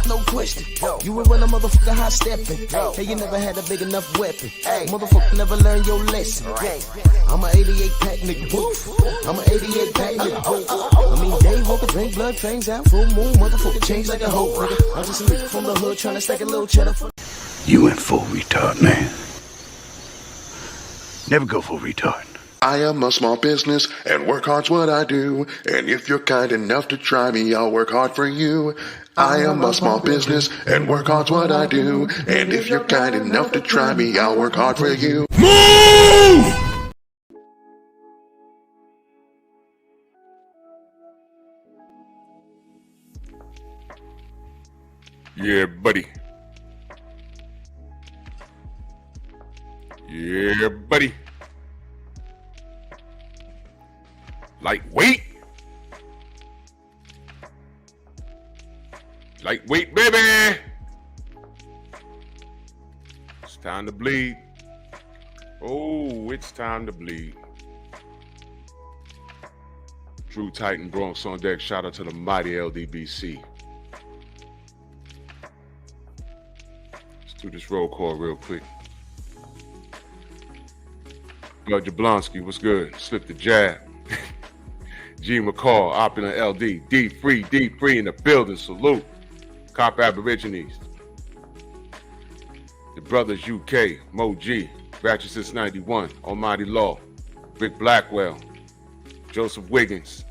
no question. You would run a motherfucker high stepping. Hey, you never had a big enough weapon. Motherfucker never learned your lesson. I'm a 88 pack nigga. I'm a 88 pack nigga. I mean, day walker, drink blood, trains out, full moon, motherfucker change like a hoe, nigga. I'm just a nigga from the hood trying to stack a little cheddar for. You went full retard, man. Never go full retard. I am a small business and work hard's what I do. And if you're kind enough to try me, I'll work hard for you. I am a small business and work hard's what I do. And if you're kind enough to try me, I'll work hard for you. Move! Yeah, buddy. Yeah, buddy. Lightweight. Lightweight, baby. It's time to bleed. Oh, it's time to bleed. Drew Titan, Bronx on deck. Shout out to the mighty LDBC. Let's do this roll call real quick. Jablonski, what's good? Slip the jab. G. McCall, Opulent LD, D Free in the building. Salute. Cop Aborigines. The Brothers UK, Mo G, Ratchet since 91, Almighty Law, Rick Blackwell, Joseph Wiggins,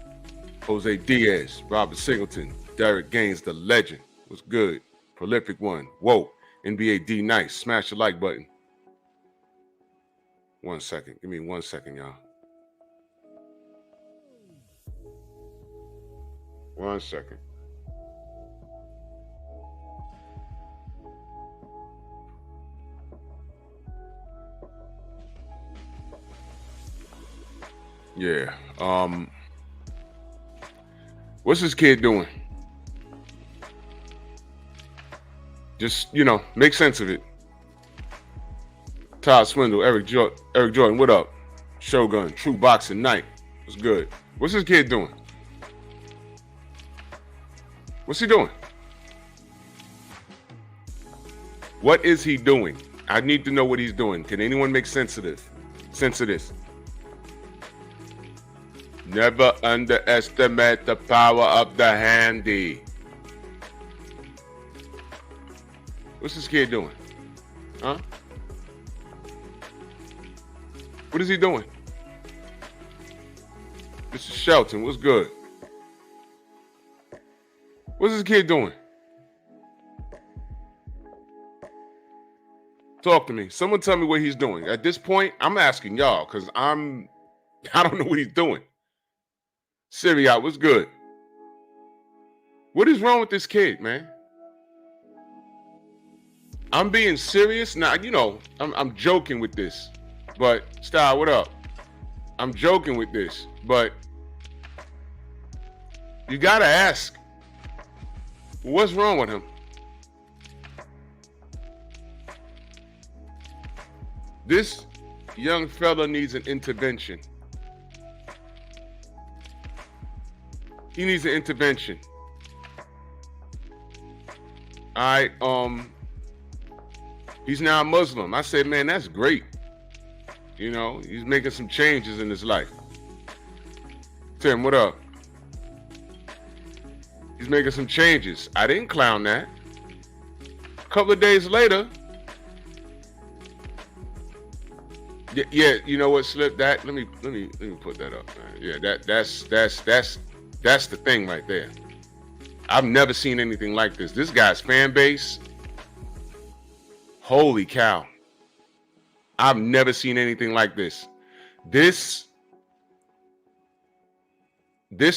Jose Diaz, Robert Singleton, Derek Gaines, the legend. What's good? Prolific one. Whoa. NBA D Nice. Smash the like button. 1 second. Give me 1 second, y'all. 1 second. Yeah. What's this kid doing? Just, make sense of it. Todd Swindle, Eric Jordan, what up? Shogun, True Boxing Night. What's good? What's this kid doing? What's he doing? What is he doing? I need to know what he's doing. Can anyone make sense of this? Never underestimate the power of the handy. What's this kid doing? Huh? What is he doing? Mr. Shelton, what's good? What's this kid doing? Talk to me. Someone tell me what he's doing. At this point, I'm asking y'all because I don't know what he's doing. Syria, what's good? What is wrong with this kid, man? I'm being serious. Now, I'm joking with this. But, Style, what up? I'm joking with this. But you got to ask, what's wrong with him? This young fella needs an intervention. He needs an intervention. He's now a Muslim. I said, man, that's great. He's making some changes in his life. Tim, what up? He's making some changes. I didn't clown that. A couple of days later, yeah, you know what, Slip? That let me put that up, man. Yeah, that's the thing right there. I've never seen anything like this. This guy's fan base, holy cow. I've never seen anything like this. This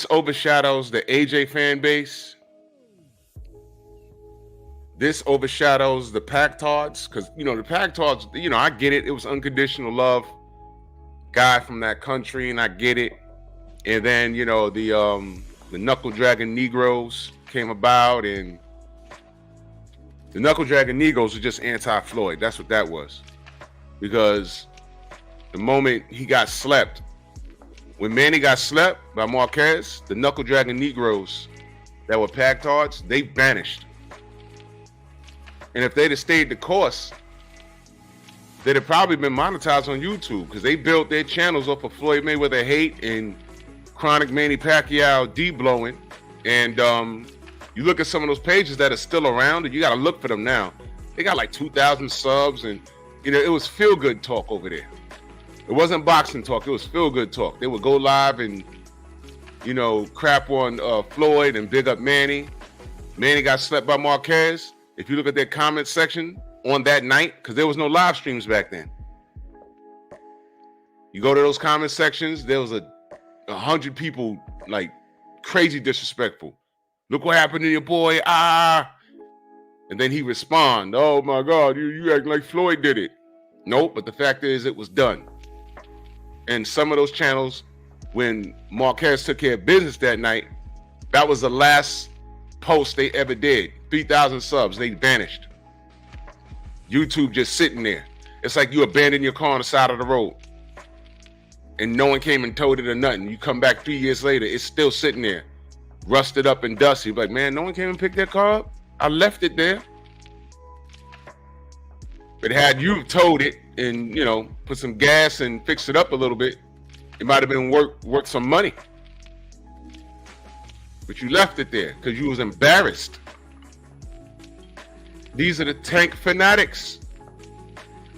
overshadows the AJ fan base. This overshadows the Packtards, because the Packtards, I get it. It was unconditional love. Guy from that country, and I get it. And then, the Knuckle Dragon Negroes came about, and the Knuckle Dragon Negroes are just anti-Floyd. That's what that was. Because the moment he got slept, when Manny got slept by Marquez, the Knuckle Dragon Negroes that were Packtards, they vanished. And if they'd have stayed the course, they'd have probably been monetized on YouTube because they built their channels off of Floyd Mayweather hate and Chronic Manny Pacquiao D-blowing. And you look at some of those pages that are still around, and you got to look for them now. They got like 2,000 subs, and you know, it was feel-good talk over there. It wasn't boxing talk, it was feel-good talk. They would go live and, you know, crap on Floyd and big up Manny. Manny got slept by Marquez. If you look at their comment section on that night, because there was no live streams back then. You go to those comment sections, there was 100 people like crazy disrespectful. Look what happened to your boy, and then he respond, oh my God, you acting like Floyd did it. Nope, but the fact is it was done. And some of those channels, when Marquez took care of business that night, that was the last post they ever did. 3,000 subs, they vanished. YouTube just sitting there. It's like you abandoned your car on the side of the road and no one came and towed it or nothing. You come back 3 years later, it's still sitting there, rusted up and dusty. Like, man, no one came and picked that car up. I left it there. But had you towed it and, you know, put some gas and fixed it up a little bit, it might have been worth some money. But you left it there because you was embarrassed. These are the tank fanatics.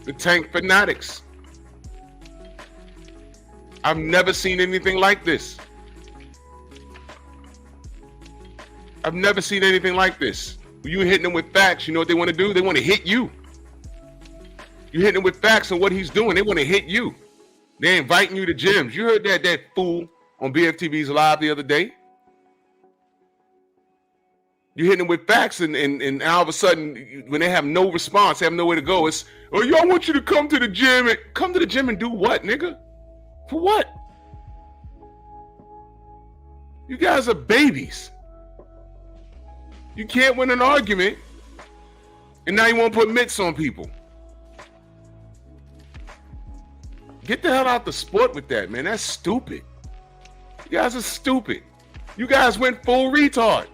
The tank fanatics. I've never seen anything like this. I've never seen anything like this. When you hitting them with facts, you know what they want to do? They want to hit you. You hitting them with facts of what he's doing. They want to hit you. They're inviting you to gyms. You heard that fool on BFTV's live the other day. You hitting them with facts, and all of a sudden, when they have no response, they have nowhere to go. It's, oh, y'all want you to come to the gym. Come to the gym and do what, nigga? For what? You guys are babies. You can't win an argument, and now you want to put mitts on people. Get the hell out the sport with that, man. That's stupid. You guys are stupid. You guys went full retard.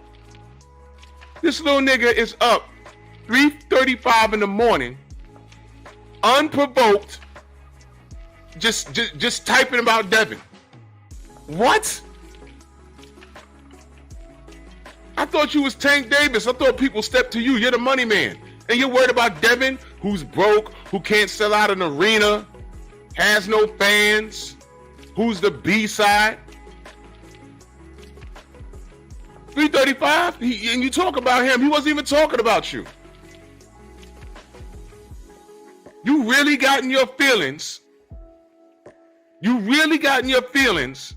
This little nigga is up 3:35 in the morning, unprovoked, just typing about Devin. What? I thought you was Tank Davis. I thought people stepped to you. You're the money man. And you're worried about Devin, who's broke, who can't sell out an arena, has no fans, who's the B-side. 335, and you talk about him. He wasn't even talking about you. You really got in your feelings. You really got in your feelings.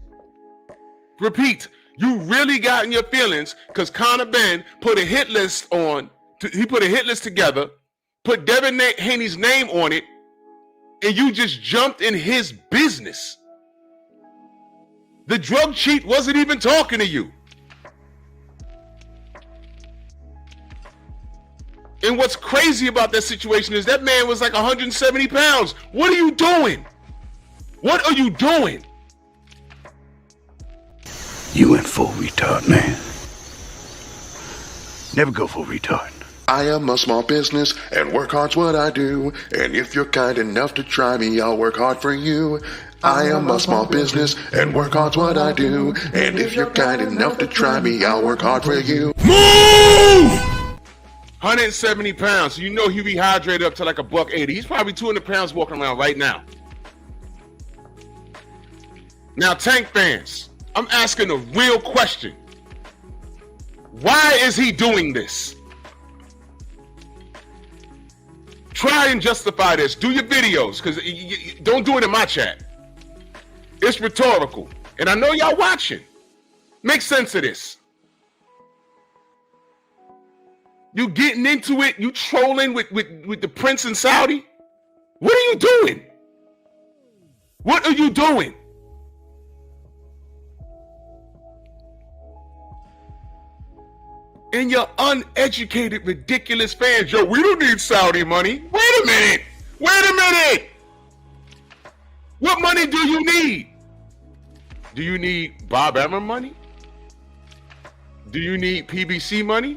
Repeat, you really got in your feelings because Conor Ben put a hit list on. He put a hit list together, put Devin Haney's name on it, and you just jumped in his business. The drug cheat wasn't even talking to you. And what's crazy about that situation is that man was like 170 pounds. What are you doing? What are you doing? You went full retard, man. Never go full retard. I am a small business and work hard's what I do. And if you're kind enough to try me, I'll work hard for you. I am a small business and work hard's what I do. And if you're kind enough to try me, I'll work hard for you. Move! 170 pounds. So you know he'll be hydrated up to like $180. He's probably 200 pounds walking around right now. Now, Tank fans, I'm asking a real question. Why is he doing this? Try and justify this. Do your videos, because don't do it in my chat. It's rhetorical. And I know y'all watching. Make sense of this. You getting into it, you trolling with the prince in Saudi? What are you doing? What are you doing? And your uneducated, ridiculous fans, yo, we don't need Saudi money. Wait a minute. Wait a minute. What money do you need? Do you need Bob Emmer money? Do you need PBC money?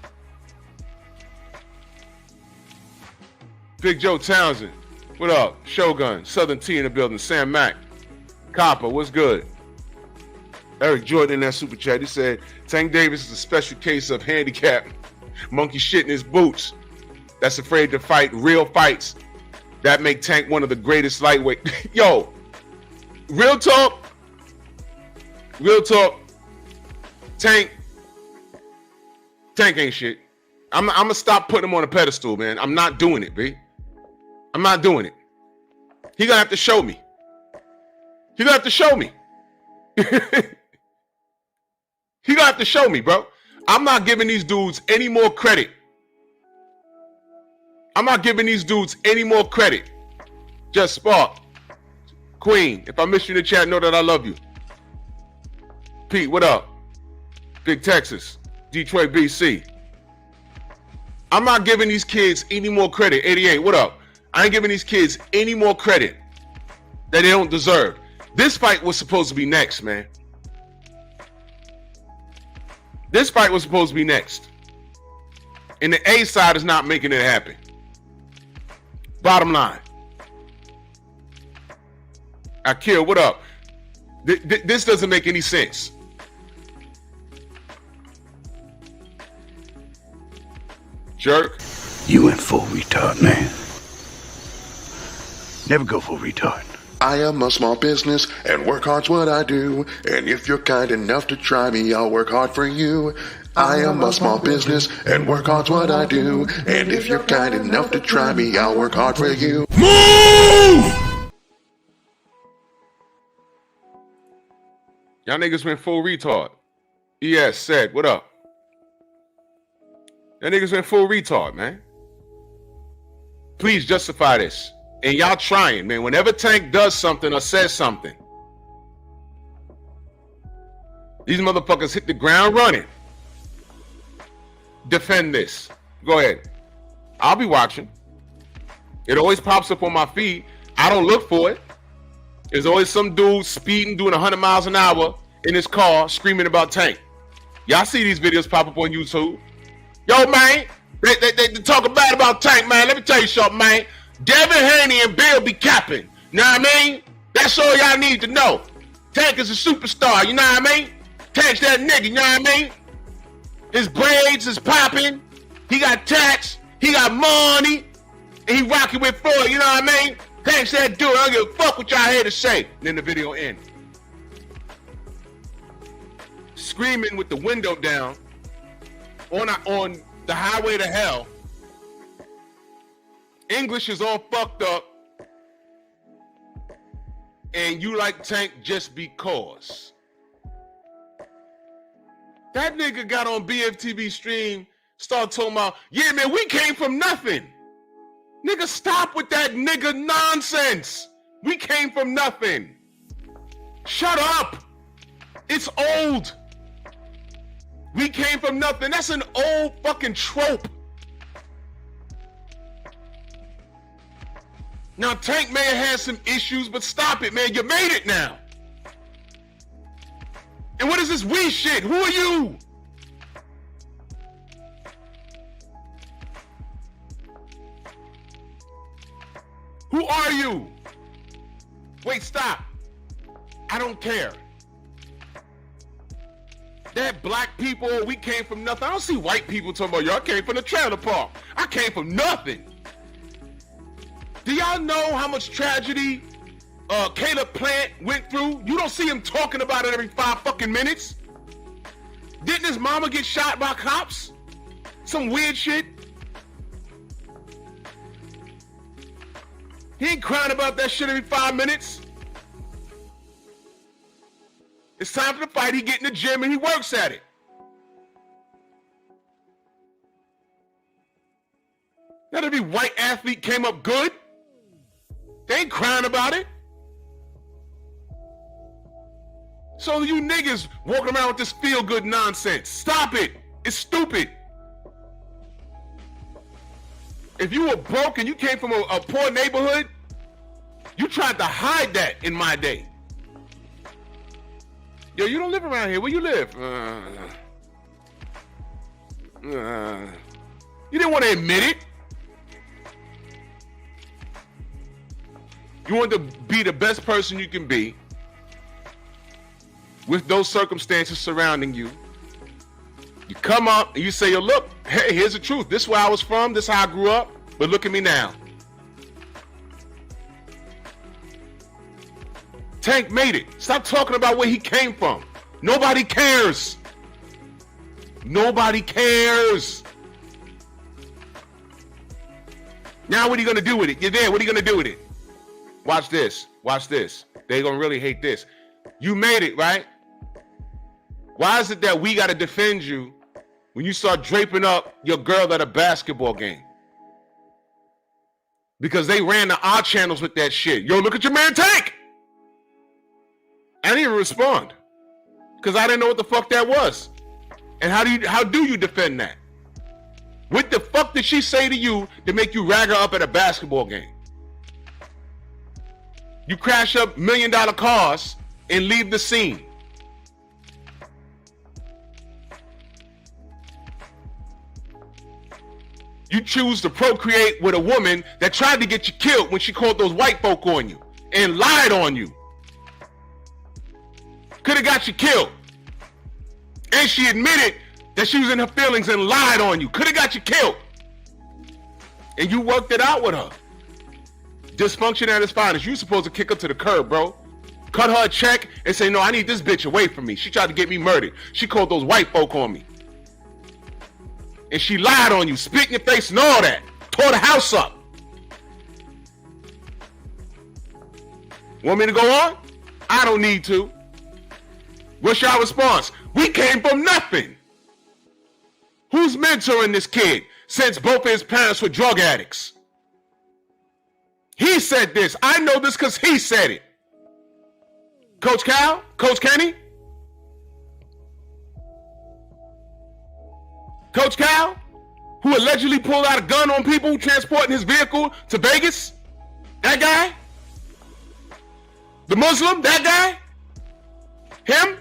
Big Joe Townsend, what up? Shogun, Southern T in the building. Sam Mack, Copper, what's good? Eric Jordan in that super chat, he said, Tank Davis is a special case of handicap. Monkey shit in his boots. That's afraid to fight real fights. That make Tank one of the greatest lightweight. Yo, real talk. Tank ain't shit. I'm gonna stop putting him on a pedestal, man. I'm not doing it, B. I'm not doing it. He gonna have to show me. He gonna have to show me. He gonna have to show me, bro. I'm not giving these dudes any more credit. I'm not giving these dudes any more credit. Just Spark. Queen, if I miss you in the chat, know that I love you. Pete, what up? Big Texas. Detroit, BC. I'm not giving these kids any more credit. 88, what up? I ain't giving these kids any more credit that they don't deserve. This fight was supposed to be next, man. This fight was supposed to be next. And the A side is not making it happen. Bottom line. Akil, what up? This doesn't make any sense. Jerk. You went full retard, man. Never go full retard. I am a small business and work hard's what I do. And if you're kind enough to try me, I'll work hard for you. I am a small business and work hard's what I do. And if you're kind enough to try me, I'll work hard for you. Move! Y'all niggas went full retard. ES said, what up? Y'all niggas went full retard, man. Please justify this. And y'all trying, man. Whenever Tank does something or says something, these motherfuckers hit the ground running. Defend this. Go ahead. I'll be watching. It always pops up on my feed. I don't look for it. There's always some dude speeding, doing 100 miles an hour in his car, screaming about Tank. Y'all see these videos pop up on YouTube. Yo, man, they talk bad about Tank, man. Let me tell you something, man. Devin Haney and Bill be capping. You know what I mean? That's all y'all need to know. Tank is a superstar, you know what I mean? Tank's that nigga, you know what I mean? His braids is popping. He got tats. He got money. And he rocking with Floyd, you know what I mean? Tank's that dude. I don't give a fuck what y'all had to say. And then the video ends. Screaming with the window down on the highway to hell. English is all fucked up. And you like Tank just because. That nigga got on BFTV stream, started talking about, yeah, man, we came from nothing. Nigga, stop with that nigga nonsense. We came from nothing. Shut up. It's old. We came from nothing. That's an old fucking trope. Now, Tank may have had some issues, but stop it, man. You made it now. And what is this we shit? Who are you? Who are you? Wait, stop. I don't care. That black people, we came from nothing. I don't see white people talking about, y'all came from the trailer park. I came from nothing. Do y'all know how much tragedy Caleb Plant went through? You don't see him talking about it every 5 fucking minutes. Didn't his mama get shot by cops? Some weird shit. He ain't crying about that shit every 5 minutes. It's time for the fight. He get in the gym and he works at it. Not every white athlete came up good. They ain't crying about it. So you niggas walking around with this feel-good nonsense. Stop it. It's stupid. If you were broke and you came from a poor neighborhood, you tried to hide that in my day. Yo, you don't live around here. Where you live? You didn't want to admit it. You want to be the best person you can be with those circumstances surrounding you. You come up and you say, yo, look, hey, here's the truth. This is where I was from. This is how I grew up. But look at me now. Tank made it. Stop talking about where he came from. Nobody cares. Nobody cares. Now what are you going to do with it? You're there. What are you going to do with it? Watch this. Watch this. They're going to really hate this. You made it, right? Why is it that we got to defend you when you start draping up your girl at a basketball game? Because they ran the odd channels with that shit. Yo, look at your man Tank. I didn't even respond because I didn't know what the fuck that was. And how do you defend that? What the fuck did she say to you to make you rag her up at a basketball game? You crash up $1 million cars and leave the scene. You choose to procreate with a woman that tried to get you killed when she called those white folk on you and lied on you. Could have got you killed. And she admitted that she was in her feelings and lied on you. Could have got you killed. And you worked it out with her. Dysfunction at its finest. You supposed to kick her to the curb, bro. Cut her a check and say, no, I need this bitch away from me. She tried to get me murdered. She called those white folk on me. And she lied on you, spit in your face and all that. Tore the house up. Want me to go on? I don't need to. What's your response? We came from nothing. Who's mentoring this kid since both of his parents were drug addicts? He said this. I know this because he said it. Coach Cal? Coach Kenny? Coach Cal? who allegedly pulled out a gun on people transporting his vehicle to Vegas? That guy? The Muslim? That guy? Him?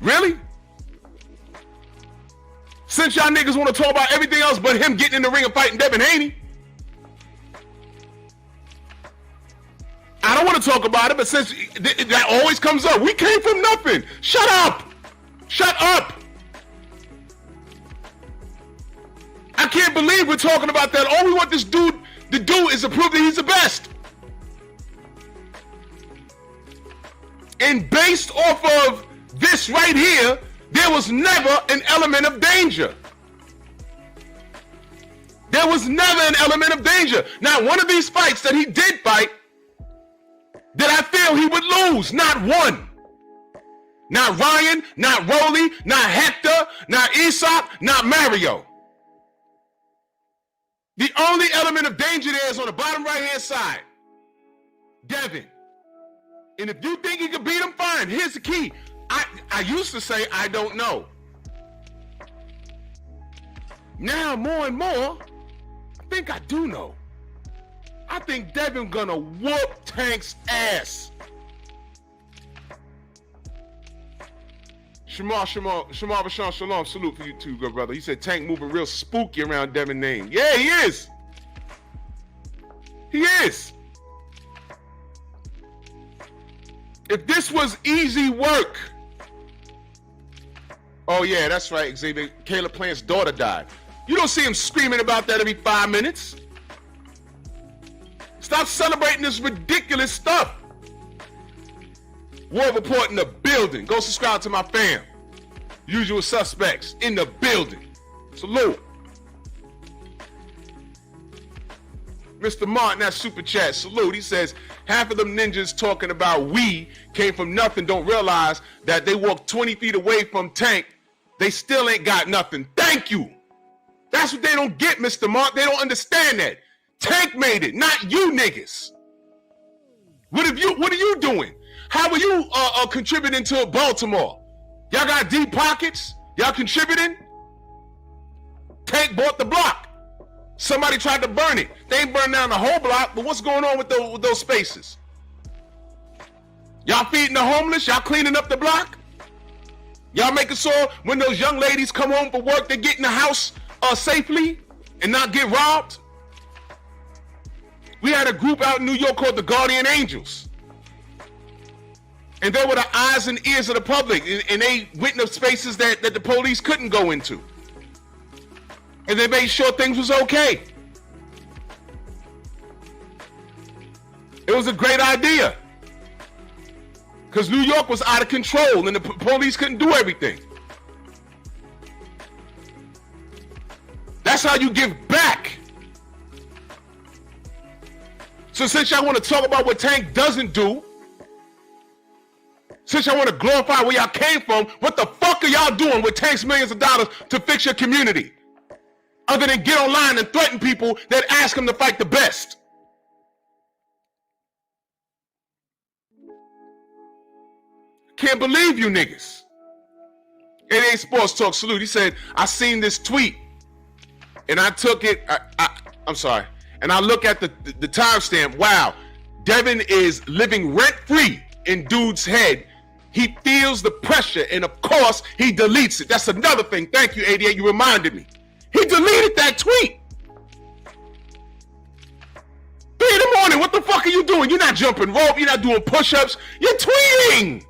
Really? Since y'all niggas want to talk about everything else but him getting in the ring and fighting Devin Haney, I don't want to talk about it, but since that always comes up, we came from nothing. Shut up. Shut up. I can't believe we're talking about that. All we want this dude to do is to prove that he's the best. And based off of this right here, there was never an element of danger. There was never an element of danger. Now, one of these fights that he did fight, that I feel he would lose. Not one. Not Ryan, not Rolly, not Hector, not Aesop, not Mario. The only element of danger there is on the bottom right-hand side. Devin. And if you think you can beat him, fine. Here's the key. I used to say I don't know. Now, more and more, I think I do know. I think Devin gonna whoop Tank's ass. Shamar, Bashan, Shalom, salute for you too, good brother. He said Tank moving real spooky around Devin name. Yeah, he is. He is. If this was easy work. Oh yeah, that's right, Xavier. Caleb Plant's daughter died. You don't see him screaming about that every 5 minutes. Stop celebrating this ridiculous stuff. War Report in the building. Go subscribe to my fam. Usual suspects in the building. Salute. Mr. Martin, that super chat. Salute. He says, half of them ninjas talking about we came from nothing don't realize that they walked 20 feet away from Tank. They still ain't got nothing. Thank you. That's what they don't get, Mr. Mark. They don't understand that. Tank made it, not you niggas. What are you doing? How are you contributing to Baltimore? Y'all got deep pockets? Y'all contributing? Tank bought the block. Somebody tried to burn it. They ain't burned down the whole block, but what's going on with those spaces? Y'all feeding the homeless? Y'all cleaning up the block? Y'all making sure when those young ladies come home from work, they get in the house safely and not get robbed? We had a group out in New York called the Guardian Angels. And they were the eyes and ears of the public. And they went into spaces that the police couldn't go into. And they made sure things was okay. It was a great idea. Because New York was out of control and the police couldn't do everything. That's how you give back. So since y'all want to talk about what Tank doesn't do, since y'all want to glorify where y'all came from, what the fuck are y'all doing with Tank's millions of dollars to fix your community? Other than get online and threaten people that ask him to fight the best. Can't believe you niggas. It ain't Sports Talk. Salute. He said, I seen this tweet and I took it. I'm sorry. And I look at the timestamp. Wow. Devin is living rent-free in dude's head. He feels the pressure and of course he deletes it. That's another thing. Thank you, 88. You reminded me. He deleted that tweet. 3 in the morning. What the fuck are you doing? You're not jumping rope. You're not doing push-ups. You're tweeting.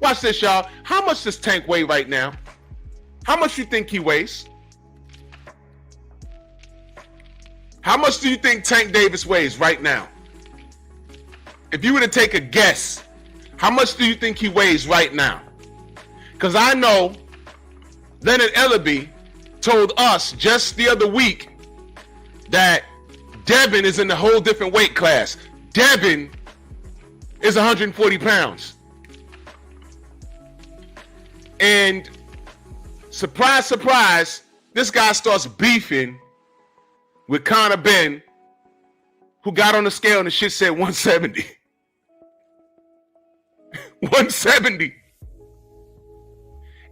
Watch this, y'all. How much does Tank weigh right now? How much you think he weighs? How much do you think Tank Davis weighs right now? If you were to take a guess, how much do you think he weighs right now? Because I know Leonard Ellaby told us just the other week that Devin is in a whole different weight class. Devin is 140 pounds. And surprise, surprise, this guy starts beefing with Conor Ben, who got on the scale and the shit said 170. 170.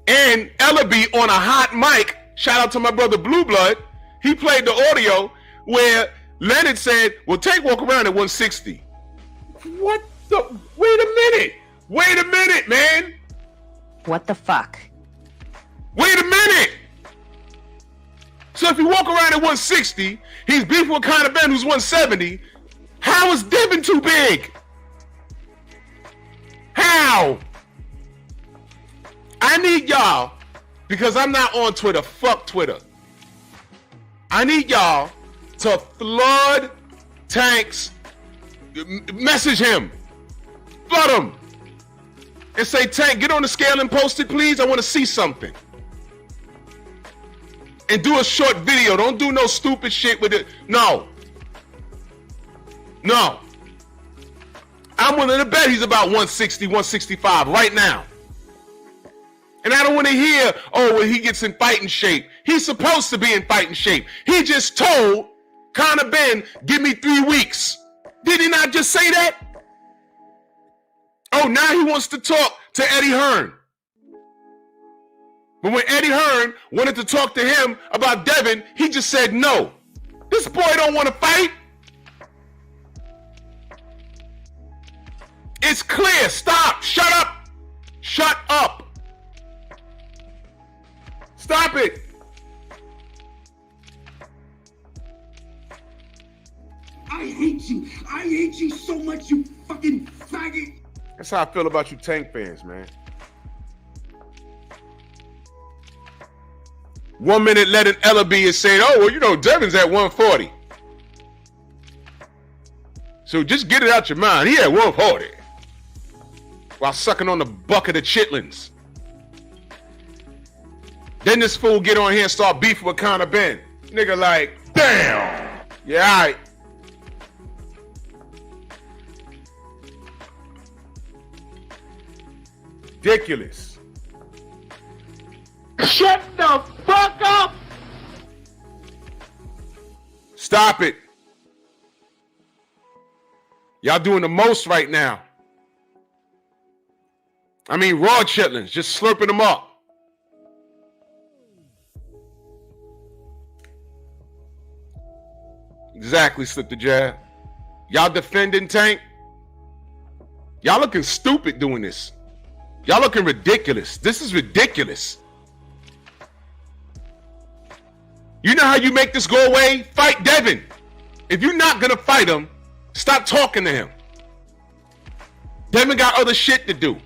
And Ellaby on a hot mic, shout out to my brother Blue Blood, he played the audio where Leonard said, well, Tank walk around at 160. What the? Wait a minute, man. What the fuck? Wait a minute. So if you walk around at 160, he's beefing with Conor Ben, who's 170. How is Devin too big? How? I need y'all, because I'm not on Twitter. Fuck Twitter. I need y'all to flood Tank's, message him. Flood him. And say, Tank, get on the scale and post it, please. I want to see something. And do a short video. Don't do no stupid shit with it. No. I'm willing to bet he's about 160, 165 right now. And I don't want to hear, oh, when he gets in fighting shape. He's supposed to be in fighting shape. He just told Conor Ben, give me 3 weeks. Did he not just say that? Oh, now he wants to talk to Eddie Hearn. But when Eddie Hearn wanted to talk to him about Devin, he just said no. This boy don't want to fight. It's clear. Stop. Shut up. Shut up. Stop it. I hate you. I hate you so much, you fucking faggot. That's how I feel about you Tank fans, man. 1 minute letting Ellaby is saying, oh, well, you know, Devin's at 140. So just get it out your mind. He at 140. While sucking on the bucket of chitlins. Then this fool get on here and start beefing with Conor Ben. Nigga like, damn. Yeah, all right. Ridiculous. Shut the fuck up. Stop it. Y'all doing the most right now. I mean, raw chitlins, just slurping them up. Exactly, slip the jab. Y'all defending Tank? Y'all looking stupid doing this. Y'all looking ridiculous. This is ridiculous. You know how you make this go away? Fight Devin. If you're not gonna fight him, stop talking to him. Devin got other shit to do.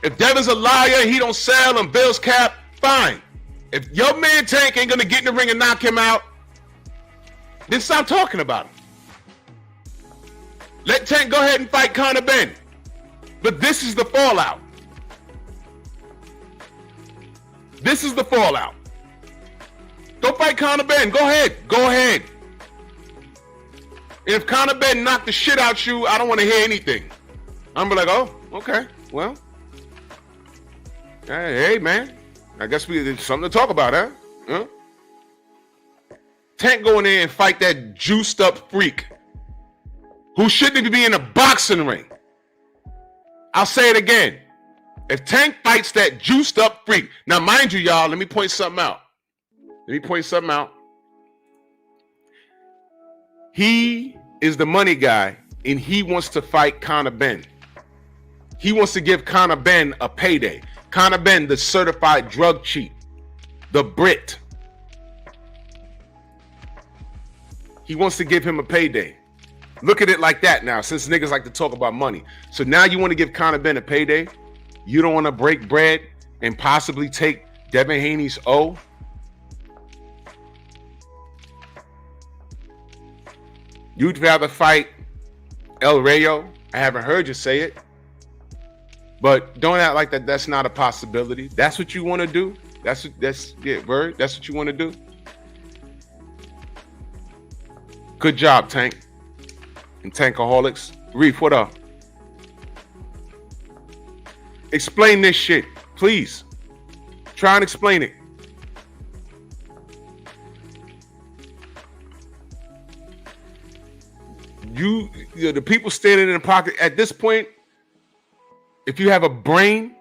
If Devin's a liar, he don't sell and Bill's cap, fine. If your man Tank ain't gonna get in the ring and knock him out, then stop talking about him. Let Tank go ahead and fight Conor Ben. But this is the fallout. This is the fallout. Go fight Conor Ben. Go ahead. Go ahead. And if Conor Ben knocked the shit out you, I don't want to hear anything. I'm be like, oh, okay, well. Hey, man. I guess there's something to talk about, huh? Tank go in there and fight that juiced up freak who shouldn't even be in a boxing ring. I'll say it again. If Tank fights that juiced up freak, now mind you, y'all, let me point something out. He is the money guy, and he wants to fight Conor Ben. He wants to give Conor Ben a payday. Conor Ben, the certified drug cheat, the Brit. He wants to give him a payday. Look at it like that now, since niggas like to talk about money. So now you want to give Conor Ben a payday? You don't want to break bread and possibly take Devin Haney's O? You'd rather fight El Rayo? I haven't heard you say it. But don't act like that's not a possibility. That's what you want to do? That's what you want to do? Good job, Tank. And Tankaholics. Reef, what up? Explain this shit, please. Try and explain it. You know, the people standing in the pocket at this point, if you have a brain,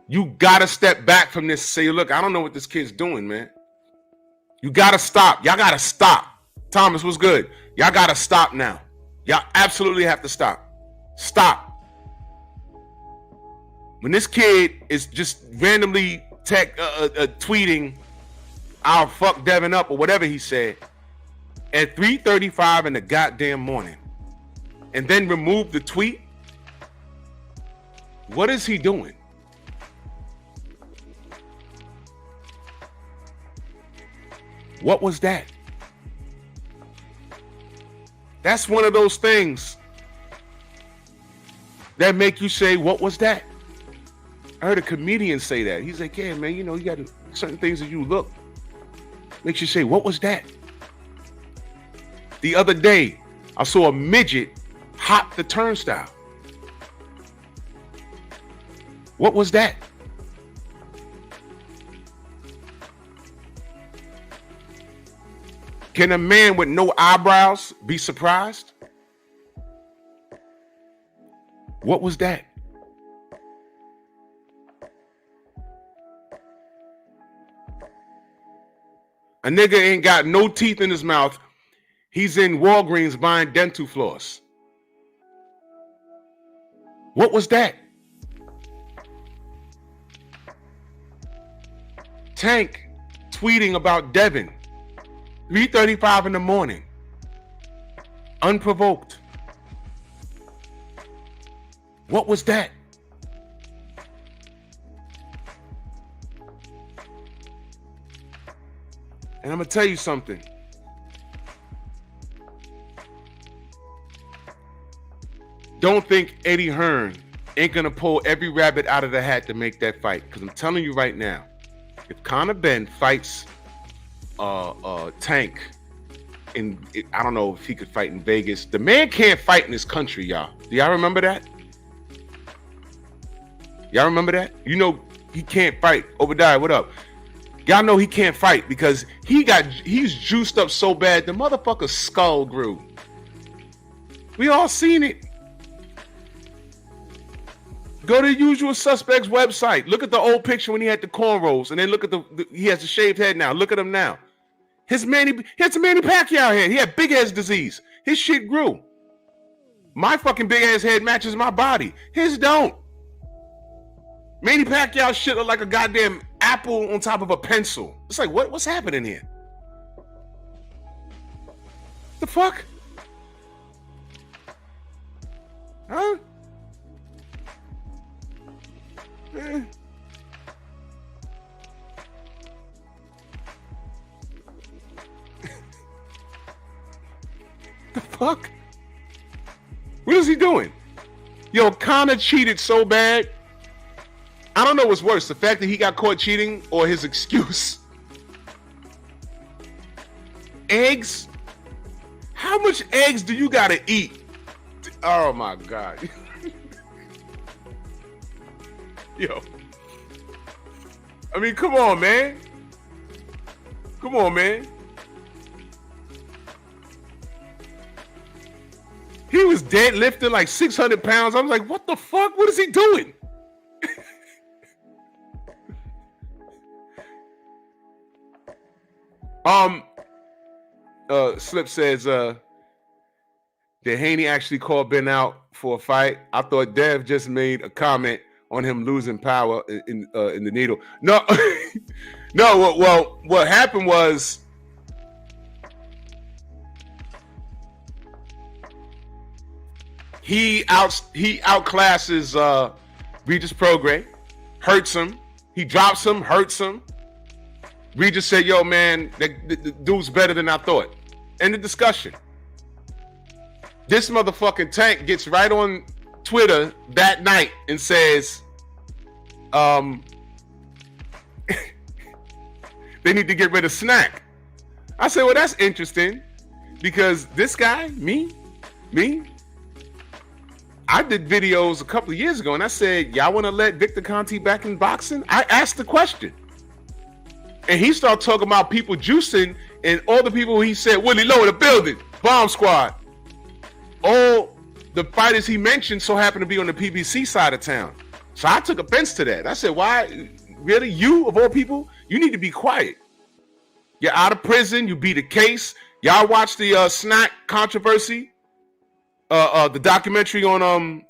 you gotta step back from this and say, look, I don't know what this kid's doing, man. You gotta stop. Y'all gotta stop. Thomas, what's good? Y'all gotta stop now. Y'all absolutely have to stop. Stop. When this kid is just randomly tweeting, I'll fuck Devin up or whatever he said at 3:35 in the goddamn morning and then remove the tweet, what is he doing? What was that? That's one of those things that make you say, what was that? I heard a comedian say that. He's like, yeah, man, you know, you got certain things that you look. Makes you say, what was that? The other day, I saw a midget hop the turnstile. What was that? Can a man with no eyebrows be surprised? What was that? A nigga ain't got no teeth in his mouth. He's in Walgreens buying dental floss. What was that? Tank tweeting about Devin. 3:35 in the morning. Unprovoked. What was that? And I'm gonna tell you something. Don't think Eddie Hearn ain't gonna pull every rabbit out of the hat to make that fight. Because I'm telling you right now, if Conor Ben fights Tank, I don't know if he could fight in Vegas. The man can't fight in this country, y'all. Do y'all remember that? Y'all remember that? You know he can't fight. Obadiah, what up? Y'all know he can't fight because he's juiced up so bad the motherfucker's skull grew. We all seen it. Go to the Usual Suspects website. Look at the old picture when he had the cornrows, and then look at he has a shaved head now. Look at him now. He had some Manny Pacquiao head. He had big ass disease. His shit grew. My fucking big ass head matches my body. His don't. Manny Pacquiao shit look like a goddamn apple on top of a pencil. It's like, what's happening here? The fuck? Huh? Eh. The fuck? What is he doing? Yo, Conor cheated so bad. I don't know what's worse, the fact that he got caught cheating or his excuse. Eggs? How much eggs do you gotta eat? Oh my God. Yo. I mean, come on, man. Come on, man. He was deadlifting like 600 pounds. I was like, what the fuck? What is he doing? Slip says, did Haney actually call Ben out for a fight? I thought Dev just made a comment on him losing power in the needle. No, no. Well, what happened was he outclasses Regis Prograis, hurts him. He drops him, hurts him. Regis said, "Yo, man, the dude's better than I thought." End of discussion. This motherfucking Tank gets right on Twitter that night and says, they need to get rid of SNAC. I said, well, that's interesting because this guy, me, I did videos a couple of years ago and I said, y'all want to let Victor Conte back in boxing? I asked the question. And he started talking about people juicing and all the people he said, Willie Lowe in the building, Bomb Squad. All the fighters he mentioned so happened to be on the PBC side of town. So I took offense to that. I said, why? Really? You, of all people? You need to be quiet. You're out of prison. You beat a case. Y'all watch the SNAC controversy? The documentary on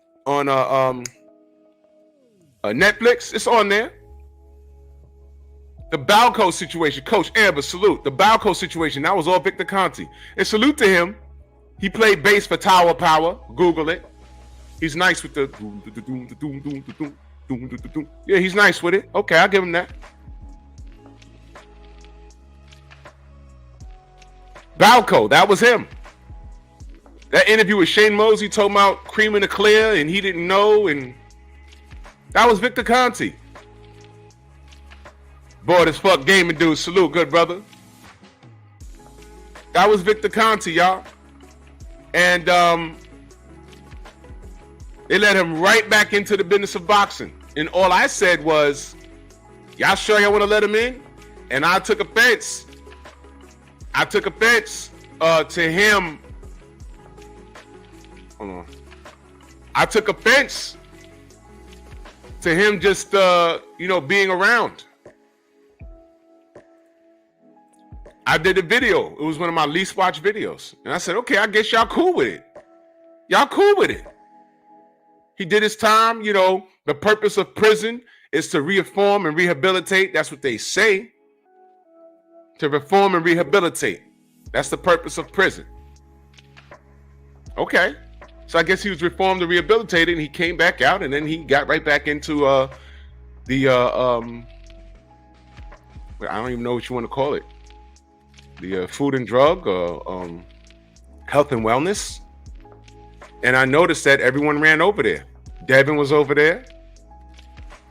Netflix. It's on there. The Balco situation. Coach Amber, salute. The Balco situation. That was all Victor Conti. And salute to him. He played bass for Tower Power. Google it. He's nice with the. Yeah, he's nice with it. Okay, I'll give him that. Balco, that was him. That interview with Shane Mosey talking about cream in the clear and he didn't know, and that was Victor Conti. Boy, this fuck gaming dude, salute, good brother. That was Victor Conti, y'all. And they let him right back into the business of boxing. And all I said was, y'all sure y'all want to let him in? And I took offense. I took offense to him. Hold on. I took offense to him just, being around. I did a video. It was one of my least watched videos. And I said, okay, I guess y'all cool with it. Y'all cool with it. He did his time. The purpose of prison is to reform and rehabilitate. That's what they say. To reform and rehabilitate. That's the purpose of prison. Okay. So I guess he was reformed and rehabilitated, and he came back out, and then he got right back into I don't even know what you want to call it. The food and drug, health and wellness. And I noticed that everyone ran over there. Devin was over there.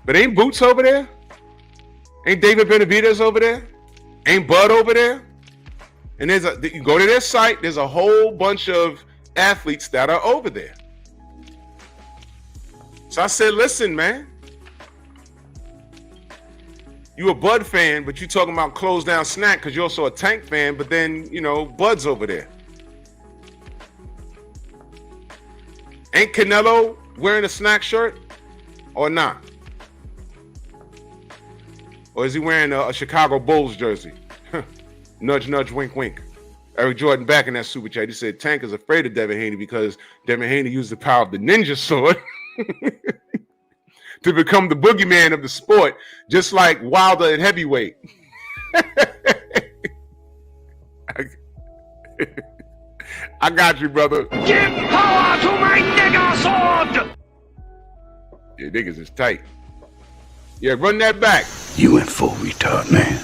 But ain't Boots over there? Ain't David Benavidez over there? Ain't Bud over there? And you go to their site, there's a whole bunch of athletes that are over there. So I said, listen, man. You a Bud fan, but you talking about close down SNAC because you're also a Tank fan, but then, Bud's over there. Ain't Canelo wearing a SNAC shirt or not? Or is he wearing a Chicago Bulls jersey? Nudge, nudge, wink, wink. Eric Jordan back in that super chat. He said Tank is afraid of Devin Haney because Devin Haney used the power of the ninja sword to become the boogeyman of the sport, just like Wilder at heavyweight. I got you, brother. Give power to my nigger sword! Yeah, niggas is tight. Yeah, run that back. You went full retard, man.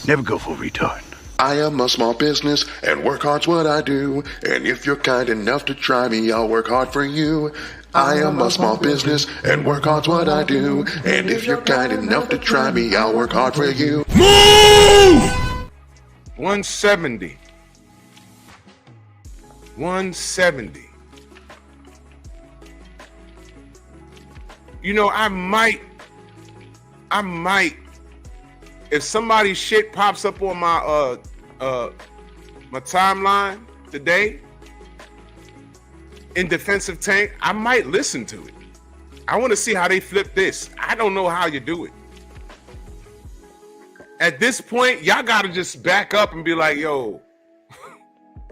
Never go full retard. I am a small business and work hard's what I do. And if you're kind enough to try me, I'll work hard for you. I am a small business and work hard's what I do. And if you're kind enough to try me, I'll work hard for you. Move! 170. 170. I might, if somebody's shit pops up on my my timeline today in defensive Tank, I might listen to it. I want to see how they flip this. I don't know how you do it. At this point, y'all gotta just back up and be like, yo,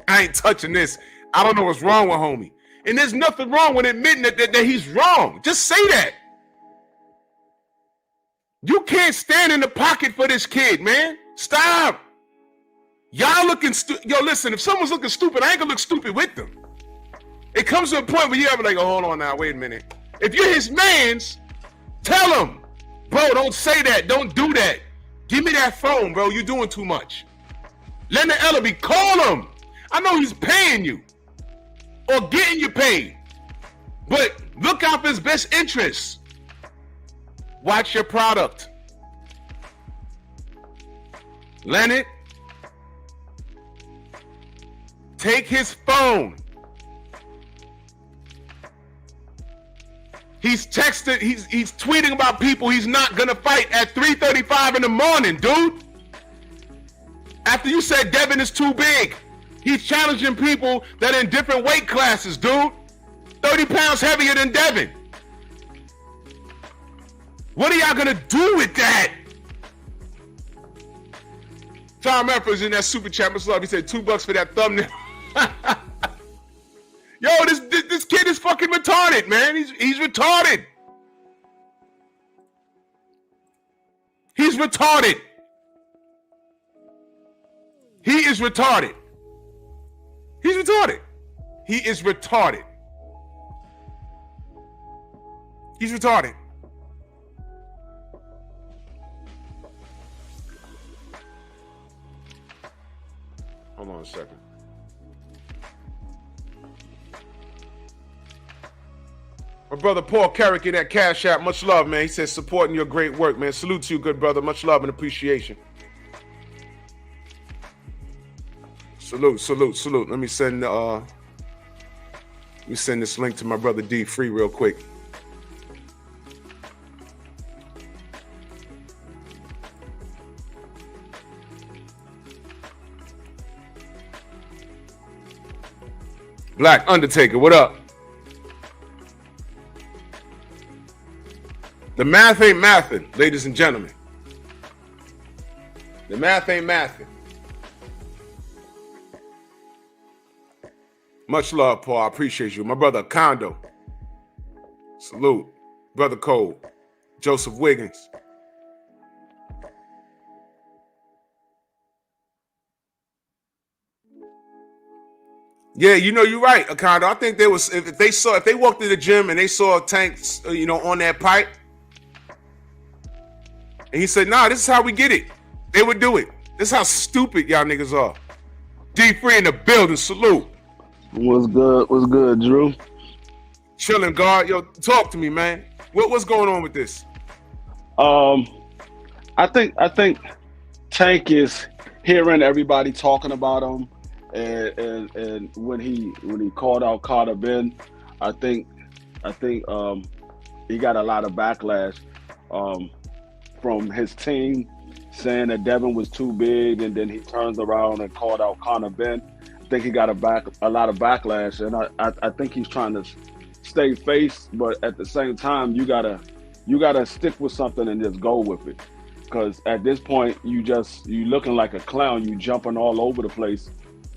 I ain't touching this. I don't know what's wrong with homie. And there's nothing wrong with admitting that he's wrong. Just say that. You can't stand in the pocket for this kid, man. Stop. Y'all looking stupid. Yo, listen, if someone's looking stupid, I ain't gonna look stupid with them. It comes to a point where you have like, oh, hold on now, wait a minute. If you're his mans, tell him, bro, don't say that. Don't do that. Give me that phone, bro. You're doing too much. Leonard Ellaby, call him. I know he's paying you or getting you paid, but look out for his best interests. Watch your product. Leonard, take his phone. He's texting, he's tweeting about people he's not gonna fight at 3:35 in the morning, dude. After you said Devin is too big. He's challenging people that are in different weight classes, dude. 30 pounds heavier than Devin. What are y'all gonna do with that? Tom Effort's in that super chat. Much love. He said $2 for that thumbnail. Yo, this kid is fucking retarded, man. He's retarded. He's retarded. He is retarded. He's retarded. He is retarded. He's retarded. Hold on a second. My brother Paul Carrick in that Cash App. Much love, man. He says supporting your great work, man. Salute to you, good brother. Much love and appreciation. Salute, salute, salute. Let me send this link to my brother D Free real quick. Black Undertaker, what up? The math ain't mathin', ladies and gentlemen. The math ain't mathin'. Much love, Paul. I appreciate you. My brother Kondo. Salute. Brother Cole. Joseph Wiggins. Yeah, you know, you're right, Kondo. I think if they walked to the gym and they saw Tanks, on that pipe, and he said, nah, this is how we get it. They would do it. This is how stupid y'all niggas are. D Free in the building. Salute. What's good? What's good, Drew? Chilling, God. Yo, talk to me, man. What's going on with this? I think Tank is hearing everybody talking about him, and when he called out Carter Ben, I think he got a lot of backlash from his team saying that Devin was too big, and then he turns around and called out Conor Ben. I think he got a lot of backlash, and I think he's trying to stay face, but at the same time, you gotta stick with something and just go with it. Because at this point, you looking like a clown. You jumping all over the place.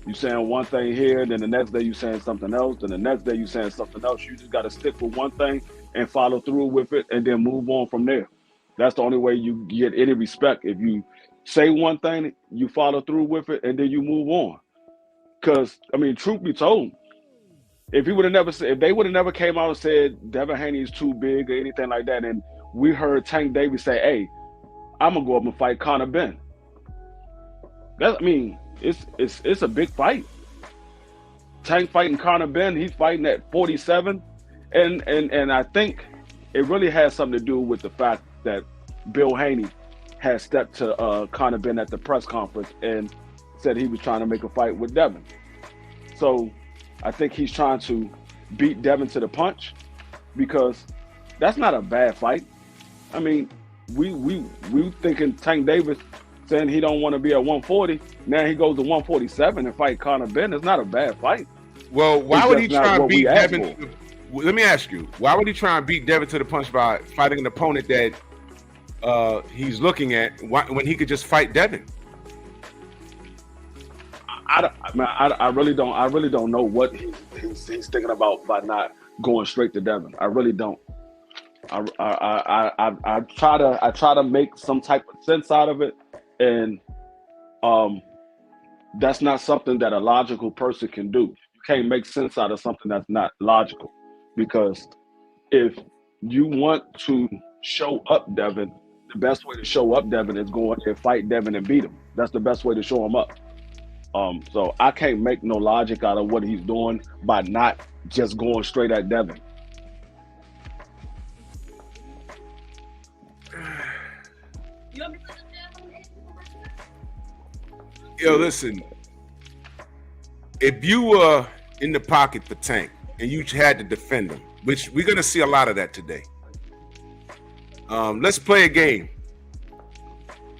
You saying one thing here, then the next day you saying something else, then the next day you saying something else. You just gotta stick with one thing and follow through with it, and then move on from there. That's the only way you get any respect. If you say one thing, you follow through with it, and then you move on. Because, I mean, truth be told, if they would have never came out and said Devin Haney is too big or anything like that, and we heard Tank Davis say, hey, I'm going to go up and fight Conor Ben. It's a big fight. Tank fighting Conor Ben, he's fighting at 47. And I think it really has something to do with the fact that Bill Haney had stepped to Conor Ben at the press conference and said he was trying to make a fight with Devin. So I think he's trying to beat Devin to the punch, because that's not a bad fight. I mean, we thinking Tank Davis saying he don't want to be at 140. Now he goes to 147 and fight Conor Ben. It's not a bad fight. Well, why would he try and beat Devin? Let me ask you, why would he try and beat Devin to the punch by fighting an opponent that he's looking at when he could just fight Devin? I really don't know what he's thinking about by not going straight to Devin. I really don't. I try to make some type of sense out of it, and that's not something that a logical person can do. You can't make sense out of something that's not logical, because if you want to show up Devin, the best way to show up Devin is go out there, fight Devin, and beat him. That's the best way to show him up. So I can't make no logic out of what he's doing by not just going straight at Devin. Yo, listen. If you were in the pocket for Tank and you had to defend him, which we're gonna see a lot of that today. Let's play a game.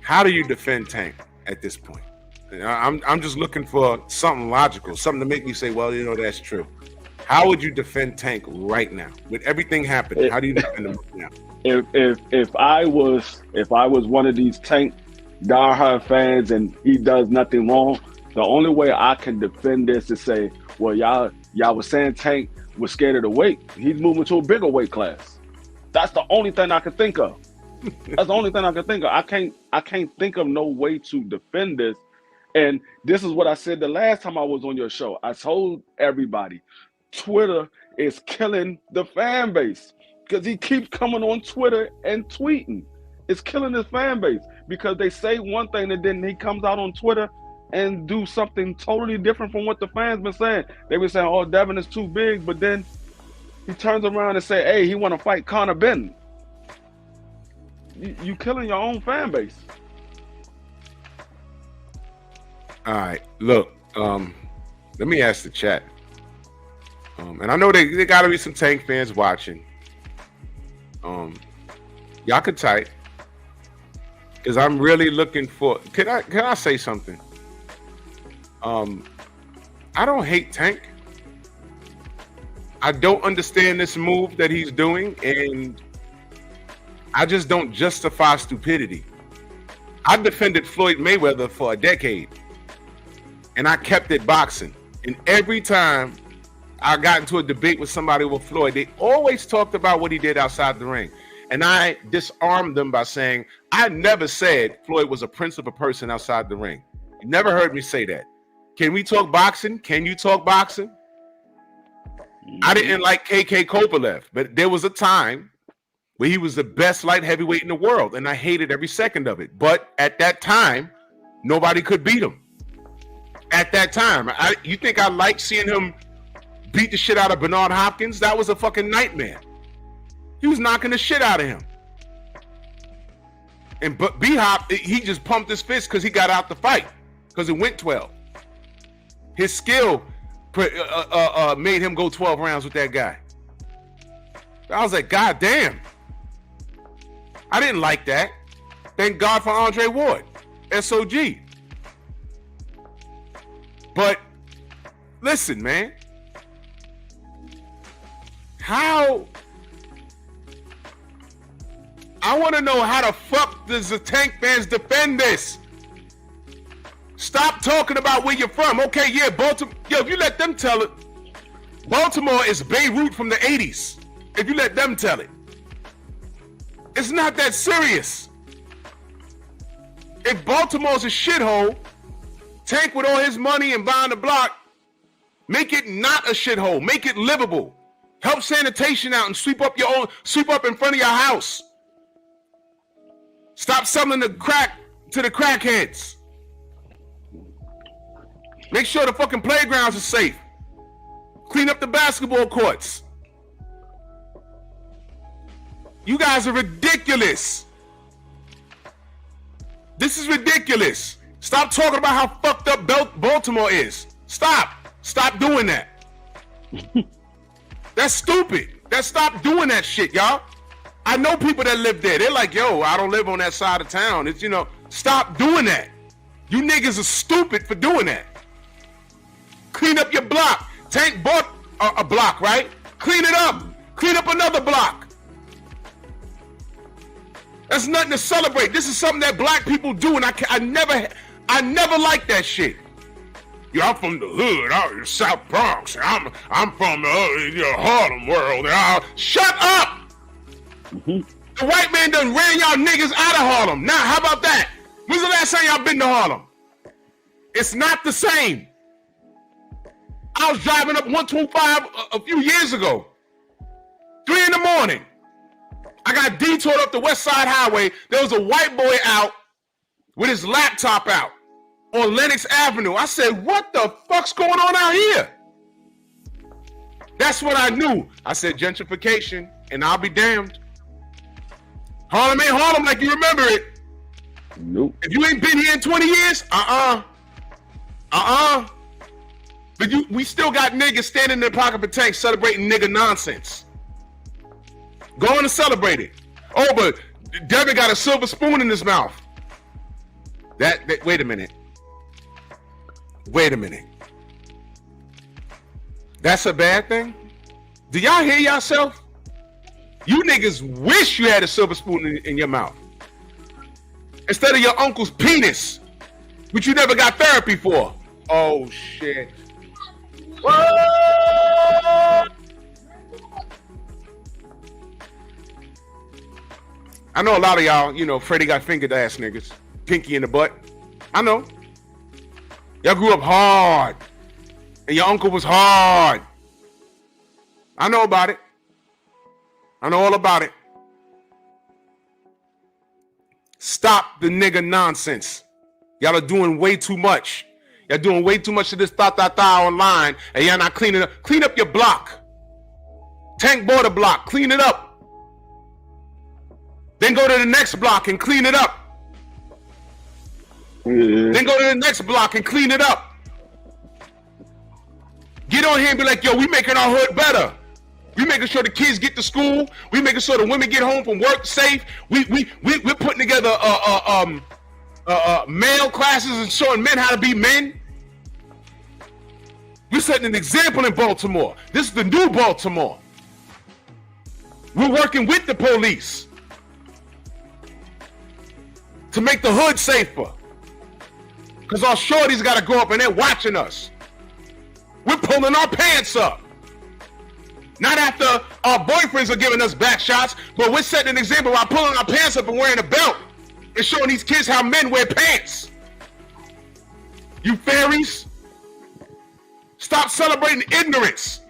How do you defend Tank at this point? I'm just looking for something logical, something to make me say, well, that's true. How would you defend Tank right now with everything happening? How do you defend him right now? If I was one of these Tank diehard fans and he does nothing wrong, the only way I can defend this is say, well, y'all was saying Tank was scared of the weight. He's moving to a bigger weight class. That's the only thing I can think of. That's the only thing I can think of. I can't think of no way to defend this. And this is what I said the last time I was on your show. I told everybody, Twitter is killing the fan base because he keeps coming on Twitter and tweeting. It's killing his fan base because they say one thing and then he comes out on Twitter and do something totally different from what the fans been saying. They been saying, oh, Devin is too big, but then he turns around and say, hey, he want to fight Conor Benton. You killing your own fan base. All right, look, let me ask the chat. And I know there got to be some Tank fans watching. Y'all can type, because I'm really looking for. Can I say something? I don't hate Tank. I don't understand this move that he's doing, and I just don't justify stupidity. I defended Floyd Mayweather for a decade, and I kept it boxing. And every time I got into a debate with somebody with Floyd, they always talked about what he did outside the ring. And I disarmed them by saying, I never said Floyd was a principled person outside the ring. You never heard me say that. Can we talk boxing? Can you talk boxing? I didn't like KK Kovalev, but there was a time where he was the best light heavyweight in the world, and I hated every second of it. But at that time, nobody could beat him. At that time, you think I liked seeing him beat the shit out of Bernard Hopkins? That was a fucking nightmare. He was knocking the shit out of him. And B-Hop, he just pumped his fist because he got out the fight, because it went 12. His skill made him go 12 rounds with that guy. I was like, God damn. I didn't like that. Thank God for Andre Ward, SOG. But listen, man. How? I want to know how the fuck does the Tank fans defend this? Stop talking about where you're from. Okay, yeah, Baltimore. Yo, if you let them tell it, Baltimore is Beirut from the 80s. If you let them tell it. It's not that serious. If Baltimore's a shithole, Tank with all his money and buying the block, make it not a shithole. Make it livable. Help sanitation out and sweep up in front of your house. Stop selling the crack to the crackheads. Make sure the fucking playgrounds are safe. Clean up the basketball courts. You guys are ridiculous. This is ridiculous. Stop talking about how fucked up Baltimore is. Stop doing that. That's stupid. Stop doing that shit, y'all. I know people that live there. They're like, yo, I don't live on that side of town. It's, stop doing that. You niggas are stupid for doing that. Clean up your block. Tank bought a block, right? Clean it up. Clean up another block. That's nothing to celebrate. This is something that black people do, and I never liked that shit. Yeah, I'm from the hood, out in the South Bronx. I'm from the Harlem world. Shut up! Mm-hmm. The white man done ran y'all niggas out of Harlem. Now, how about that? When's the last time y'all been to Harlem? It's not the same. I was driving up 125 a few years ago. 3 in the morning. I got detoured up the West Side Highway. There was a white boy out with his laptop out on Lenox Avenue. I said, what the fuck's going on out here? That's what I knew. I said gentrification, and I'll be damned. Harlem ain't Harlem like you remember it. Nope. If you ain't been here in 20 years, But we still got niggas standing in their pocket for Tank celebrating nigga nonsense. Go on and celebrate it. Oh, but Devin got a silver spoon in his mouth. That wait a minute. Wait a minute. That's a bad thing? Do y'all hear yourself? You niggas wish you had a silver spoon in your mouth instead of your uncle's penis, which you never got therapy for. Oh, shit. What? I know a lot of y'all, you know, Freddie got fingered ass niggas. Pinky in the butt. I know. Y'all grew up hard. And your uncle was hard. I know about it. I know all about it. Stop the nigga nonsense. Y'all are doing way too much. Y'all doing way too much of this online, and y'all not cleaning up. Clean up your block. Tank border block. Clean it up. Then go to the next block and clean it up. Then go to the next block and clean it up. Get on here and be like, yo, we making our hood better. We making sure the kids get to school. We making sure the women get home from work safe. We're putting together male classes and showing men how to be men. We're setting an example in Baltimore. This is the new Baltimore. We're working with the police to make the hood safer. Because our shorties got to go up and they're watching us. We're pulling our pants up. Not after our boyfriends are giving us back shots, but we're setting an example by pulling our pants up and wearing a belt and showing these kids how men wear pants. You fairies, stop celebrating ignorance.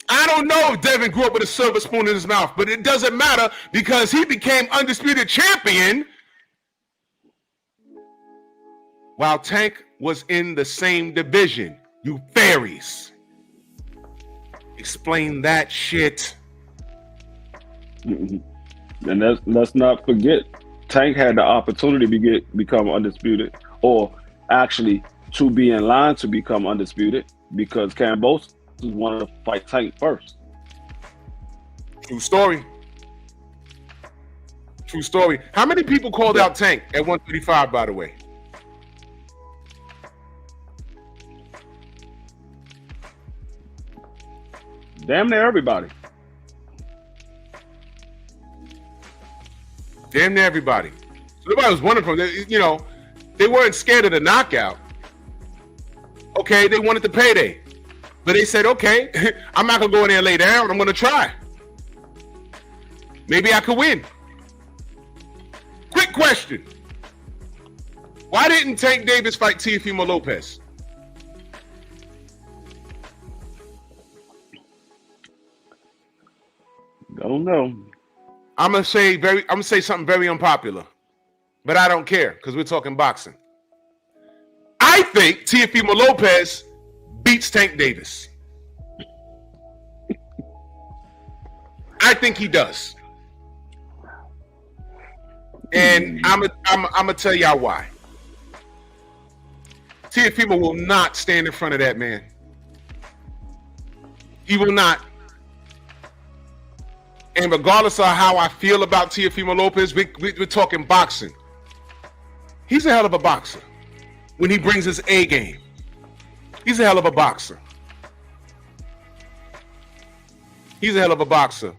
I don't know if Devin grew up with a silver spoon in his mouth, but it doesn't matter because he became undisputed champion while Tank was in the same division. You fairies. Explain that shit. And let's not forget, Tank had the opportunity to become undisputed, or actually to be in line to become undisputed, because Cambosos wanted to fight Tank first. True story. True story. How many people called out Tank at 135, by the way? Damn near everybody. Damn near everybody. So nobody was wondering, you know, they weren't scared of the knockout. Okay, they wanted the payday. But they said, okay, I'm not going to go in there and lay down. I'm going to try. Maybe I could win. Quick question. Why didn't Tank Davis fight Teofimo Lopez? Don't know. I'm gonna say something very unpopular, but I don't care because we're talking boxing. I think Teofimo Lopez beats Tank Davis. I think he does, and I'm gonna tell y'all why. Teofimo will not stand in front of that man. He will not. And regardless of how I feel about Teofimo Lopez, we're talking boxing. He's a hell of a boxer. When he brings his A game, he's a hell of a boxer. He's a hell of a boxer.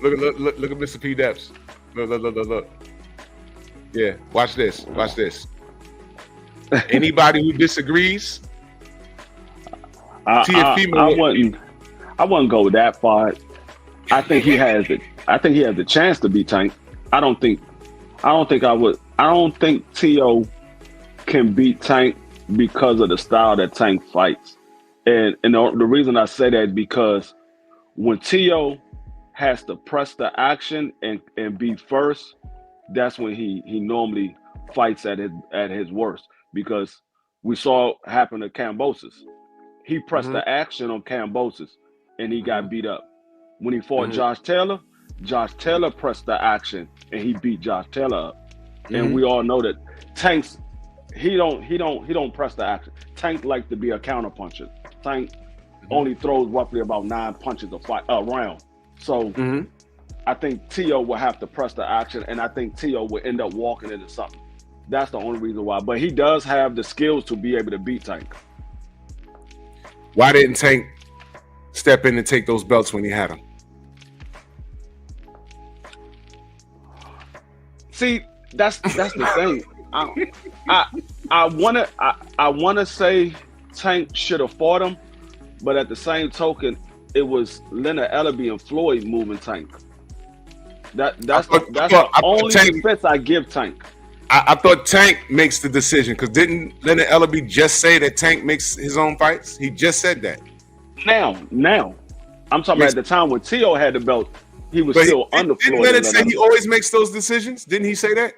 Look at Mr. P. Depps. Look. Yeah, watch this. Watch this. Anybody who disagrees, Teofimo. I wouldn't go that far. I think he has the chance to beat Tank. I don't think T.O. can beat Tank because of the style that Tank fights. And the reason I say that is because when T.O. has to press the action and be first, that's when he normally fights at his worst. Because we saw it happen to Cambosos. He pressed the action on Cambosos and he got beat up. When he fought Josh Taylor pressed the action and he beat Josh Taylor up. And we all know that Tank's he don't press the action. Tank likes to be a counter puncher. Tank only throws roughly about 9 punches a round. So I think T.O. will have to press the action, and I think T.O. will end up walking into something. That's the only reason why. But he does have the skills to be able to beat Tank. Why didn't Tank step in and take those belts when he had them? See, that's the thing. I wanna say Tank should have fought him, but at the same token, it was Leonard Ellerbe and Floyd moving Tank. That's the only defense I give Tank. I thought Tank makes the decision, because didn't Leonard Ellerbe just say that Tank makes his own fights? He just said that. Now, I'm talking about at the time when Tio had the belt, he was still under Floyd. Didn't Leonard say he always makes those decisions? Didn't he say that?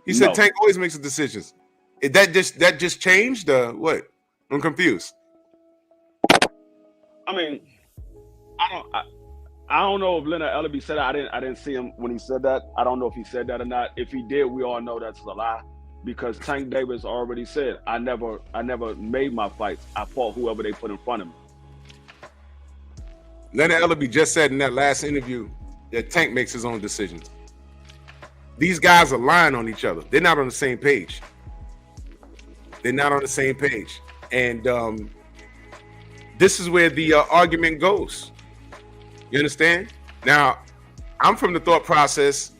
He said Tank always makes the decisions. That just changed? What? I'm confused. I mean, I don't know if Leonard Ellerbe said that. I didn't see him when he said that. I don't know if he said that or not. If he did, we all know that's a lie, because Tank Davis already said, I never made my fights. I fought whoever they put in front of me. Leonard Ellerbe just said in that last interview that Tank makes his own decisions. These guys are lying on each other. They're not on the same page. And this is where the argument goes. You understand? Now, I'm from the thought process,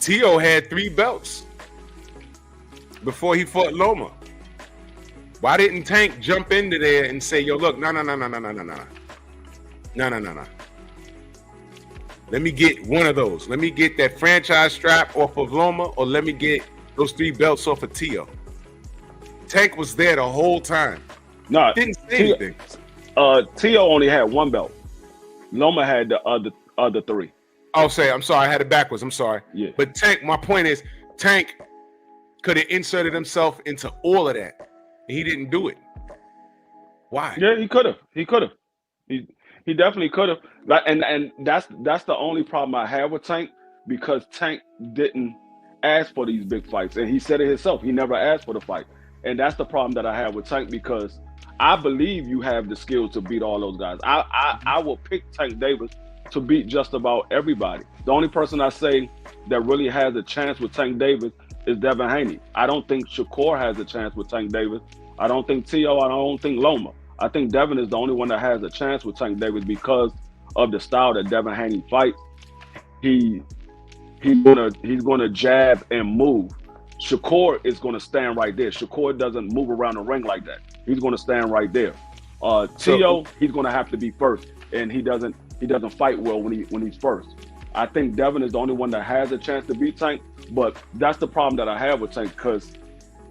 Tio had 3 belts before he fought Loma. Why didn't Tank jump into there and say, yo, look, no. Let me get one of those. Let me get that franchise strap off of Loma, or let me get those 3 belts off of Tio. Tank was there the whole time. No, didn't say anything. Tio only had 1 belt. Loma had the other 3. I'm sorry, I had it backwards. I'm sorry. Yeah. But Tank, my point is, Tank could have inserted himself into all of that. And he didn't do it. Why? Yeah, he could have. He definitely could have. And that's the only problem I have with Tank, because Tank didn't ask for these big fights. And he said it himself. He never asked for the fight. And that's the problem that I have with Tank, because I believe you have the skills to beat all those guys. I will pick Tank Davis to beat just about everybody. The only person I say that really has a chance with Tank Davis is Devin Haney. I don't think Shakur has a chance with Tank Davis. I don't think Tio. I don't think Loma. I think Devin is the only one that has a chance with Tank Davis because of the style that Devin Haney fights. He's gonna jab and move. Shakur is gonna stand right there. Shakur doesn't move around the ring like that. He's gonna stand right there. Tio, he's gonna have to be first, and he doesn't fight well when he's first. I think Devin is the only one that has a chance to beat Tank, but that's the problem that I have with Tank, because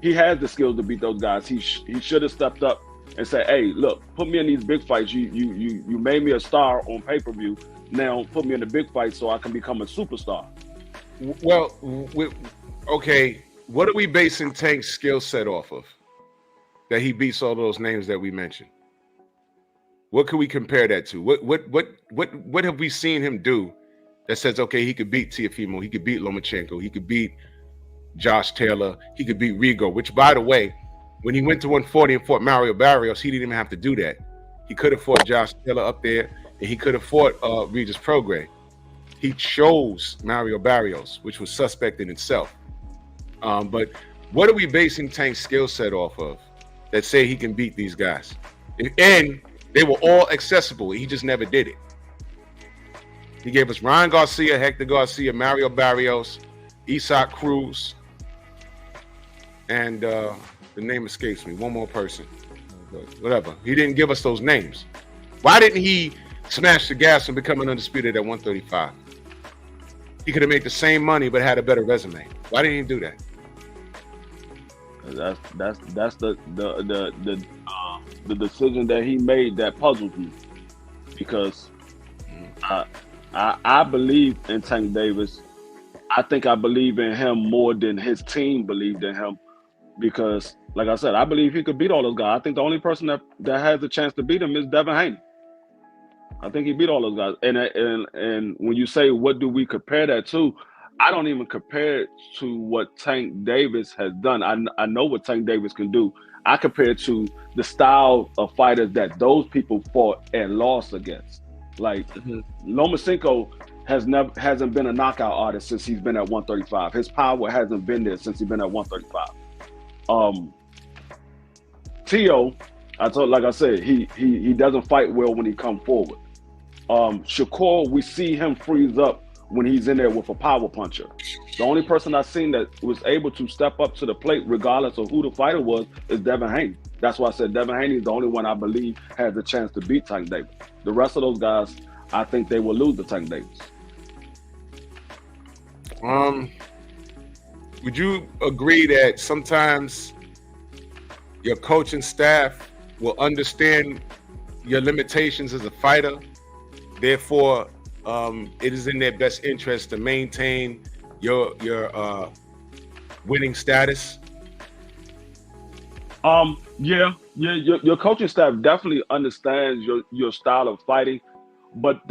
he has the skills to beat those guys. He should have stepped up and said, "Hey, look, put me in these big fights. You made me a star on pay-per-view. Now put me in the big fight so I can become a superstar." Well, okay. What are we basing Tank's skill set off of? That he beats all those names that we mentioned. What can we compare that to? What have we seen him do that says, okay, he could beat Teofimo, he could beat Lomachenko, he could beat Josh Taylor, he could beat Rigo, which, by the way, when he went to 140 and fought Mario Barrios, he didn't even have to do that. He could have fought Josh Taylor up there, and he could have fought Regis Prograis. He chose Mario Barrios, which was suspect in itself. But what are we basing Tank's skill set off of that say he can beat these guys? And they were all accessible. He just never did it. He gave us Ryan Garcia, Hector Garcia, Mario Barrios, Isaac Cruz, and the name escapes me. One more person. Whatever. He didn't give us those names. Why didn't he smash the gas and become an undisputed at 135? He could have made the same money but had a better resume. Why didn't he do that? That's the decision that he made that puzzles me, because I believe in Tank Davis. I think I believe in him more than his team believed in him, because, like I said, I believe he could beat all those guys. I think the only person that has a chance to beat him is Devin Haney. I think he beat all those guys. And when you say what do we compare that to, I don't even compare it to what Tank Davis has done. I know what Tank Davis can do. I compare it to the style of fighters that those people fought and lost against. Like Lomachenko hasn't been a knockout artist since he's been at 135. His power hasn't been there since he's been at 135. Tio, like I said, he doesn't fight well when he comes forward. Shakur, we see him freeze up when he's in there with a power puncher. The only person I've seen that was able to step up to the plate, regardless of who the fighter was, is Devin Haney. That's why I said Devin Haney is the only one I believe has a chance to beat Tank Davis. The rest of those guys, I think they will lose to Tank Davis. Would you agree that sometimes your coaching staff will understand your limitations as a fighter? Therefore, it is in their best interest to maintain your winning status. Yeah. Your coaching staff definitely understands your style of fighting, but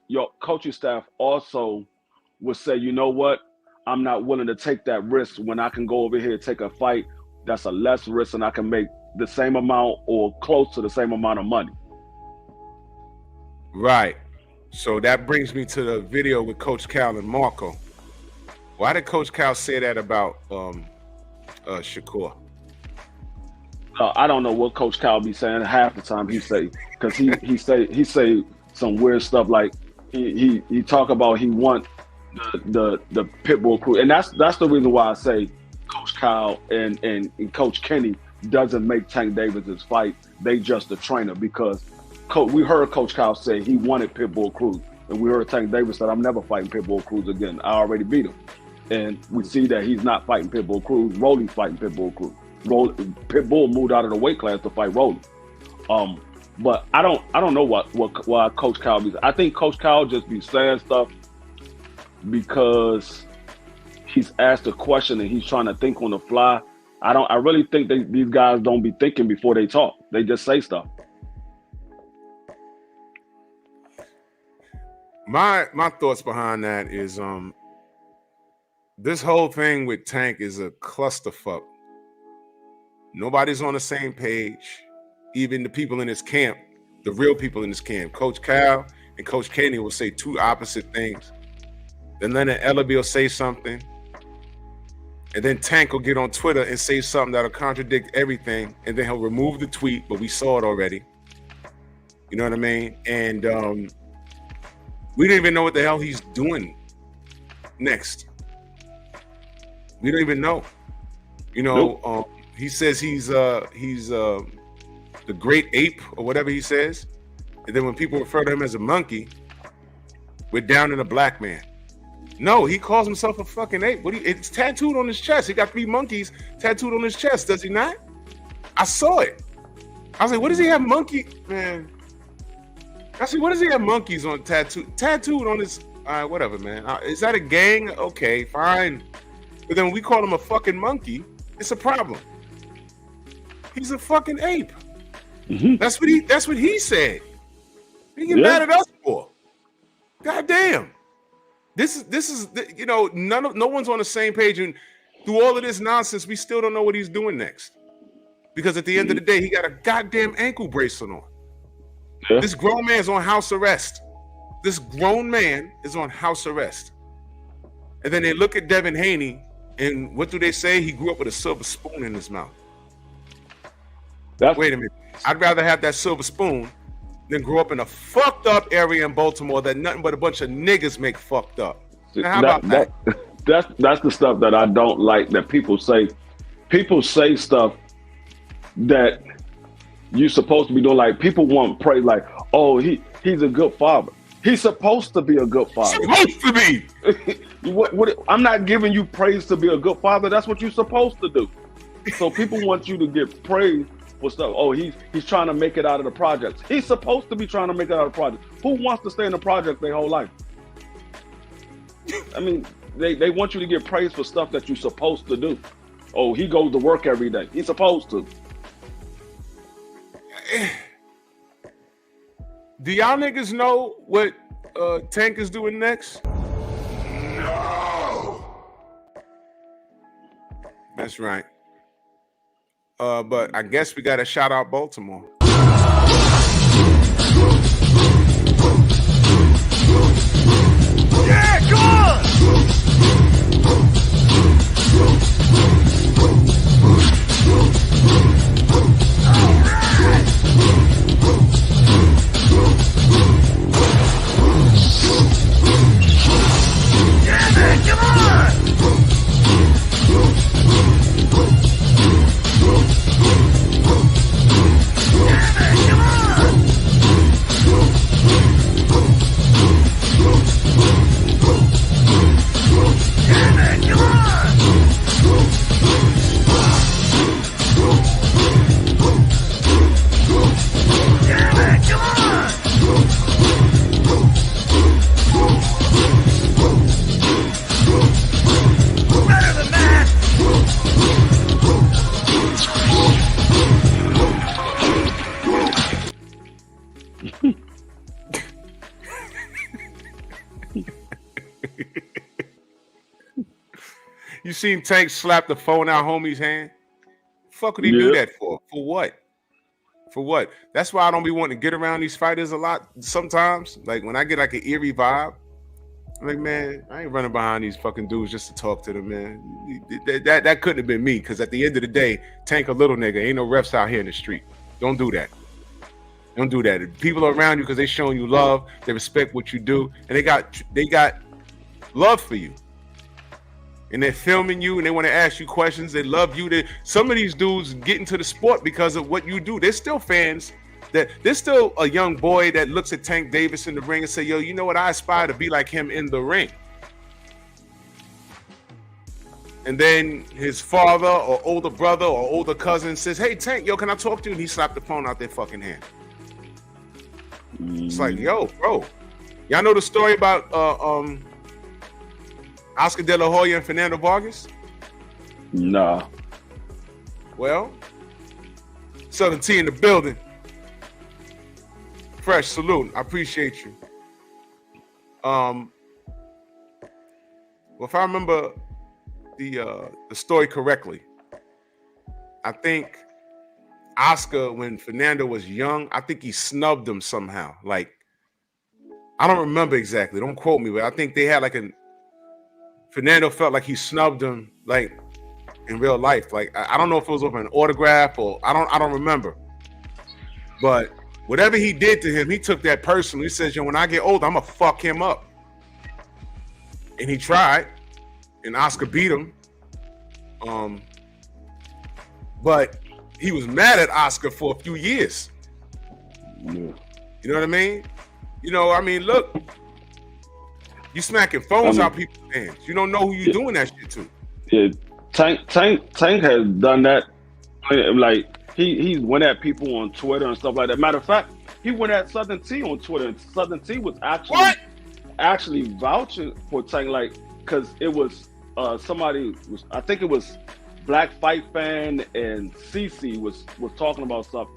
your coaching staff also will say, you know what, I'm not willing to take that risk when I can go over here and take a fight that's a less risk and I can make the same amount or close to the same amount of money. Right. So that brings me to the video with Coach Cal and Marco. Why did Coach Cal say that about Shakur? I don't know what Coach Cal be saying half the time. He say because he say some weird stuff like he talk about he want the Pitbull crew, and that's the reason why I say Coach Cal and Coach Kenny doesn't make Tank Davis' fight. They just a trainer because we heard Coach Cal say he wanted Pitbull Cruz, and we heard Tank Davis said, I'm never fighting Pitbull Cruz again. I already beat him. And we see that he's not fighting Pitbull Cruz. Rolly's fighting Pitbull Cruz. Pitbull moved out of the weight class to fight Rolly. But I don't know why Coach Cal be. I think Coach Cal just be saying stuff because he's asked a question and he's trying to think on the fly. I really think these guys don't be thinking before they talk. They just say stuff. My thoughts behind that is this whole thing with Tank is a clusterfuck. Nobody's on the same page. Even the people in his camp, the real people in his camp, Coach Cal and Coach Kenny will say two opposite things. Then Leonard Ellaby will say something. And then Tank will get on Twitter and say something that'll contradict everything. And then he'll remove the tweet, but we saw it already. You know what I mean? And we don't even know what the hell he's doing next. We don't even know. You know, Nope. He says he's the great ape or whatever he says. And then when people refer to him as a monkey, we're down in a black man. No, he calls himself a fucking ape. It's tattooed on his chest. He got 3 monkeys tattooed on his chest, does he not? I saw it. I was like, what does he have monkey? Man. I said, what does he have monkeys on tattooed on his whatever, man. Is that a gang? Okay, fine. But then when we call him a fucking monkey, it's a problem. He's a fucking ape. Mm-hmm. That's what he said. What are you mad at us for? God damn. This is you know, no one's on the same page, and through all of this nonsense, we still don't know what he's doing next. Because at the end of the day, he got a goddamn ankle bracelet on. Yeah. This grown man is on house arrest. This grown man is on house arrest. And then they look at Devin Haney, and what do they say? He grew up with a silver spoon in his mouth. Wait a minute. I'd rather have that silver spoon than grow up in a fucked up area in Baltimore that nothing but a bunch of niggas make fucked up. Now, how about that? That's the stuff that I don't like that people say. People say stuff that you're supposed to be doing. Like, people want praise, like, oh, he's a good father. He's supposed to be a good father. Supposed to be. I'm not giving you praise to be a good father. That's what you're supposed to do. So people want you to get praise for stuff. Oh, he's trying to make it out of the projects. He's supposed to be trying to make it out of the project. Who wants to stay in the project their whole life? I mean, they want you to get praise for stuff that you're supposed to do. Oh, he goes to work every day. He's supposed to. Do y'all niggas know what Tank is doing next? No. That's right. But I guess we got to shout out Baltimore. You seen Tank slap the phone out homie's hand? Fuck would he do that for? For what? For what? That's why I don't be wanting to get around these fighters a lot sometimes. Like when I get like an eerie vibe, I'm like, man, I ain't running behind these fucking dudes just to talk to them, man. That couldn't have been me, because at the end of the day, Tank a little nigga. Ain't no refs out here in the street. Don't do that. Don't do that. If people are around you because they showing you love, they respect what you do, and they got love for you. And they're filming you and they want to ask you questions. They love you. Some of these dudes get into the sport because of what you do. They're still fans. There's still a young boy that looks at Tank Davis in the ring and say, yo, you know what? I aspire to be like him in the ring. And then his father or older brother or older cousin says, hey, Tank, yo, can I talk to you? And he slapped the phone out their fucking hand. It's like, yo, bro. Y'all know the story about Oscar De La Hoya and Fernando Vargas? Nah. Well, Southern T in the building. Fresh, salute. I appreciate you. Well, if I remember the story correctly, I think Oscar, when Fernando was young, I think he snubbed him somehow. Like, I don't remember exactly. Don't quote me, but I think they had like Fernando felt like he snubbed him, like in real life. Like I don't know if it was over an autograph or I don't remember. But whatever he did to him, he took that personally. He says, yo, when I get older, I'm gonna fuck him up. And he tried, and Oscar beat him. But he was mad at Oscar for a few years. Yeah. You know what I mean? You know, I mean, look, you smacking phones out people's hands. You don't know who you're doing that shit to. Yeah, Tank has done that. Like he went at people on Twitter and stuff like that. Matter of fact, he went at Southern T on Twitter, and Southern T was actually vouching for Tank, like, because it was somebody was, I think it was Black Fight Fan and CC was talking about stuff,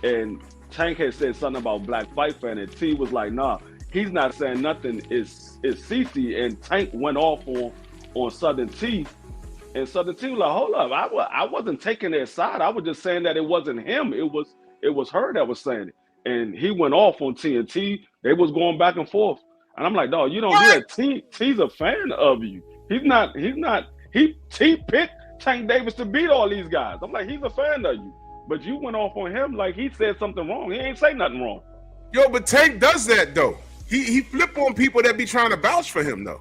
and Tank had said something about Black Fight Fan, and T was like, nah, he's not saying nothing. It's CC, and Tank went off on Southern T, and Southern T was like, hold up, I wasn't taking their side. I was just saying that it wasn't him. It was her that was saying it, and he went off on TNT. They was going back and forth, and I'm like, dog, you don't do that. T's a fan of you. He picked Tank Davis to beat all these guys. I'm like, he's a fan of you. But you went off on him like he said something wrong. He ain't say nothing wrong. Yo, but Tank does that though. He flip on people that be trying to vouch for him though.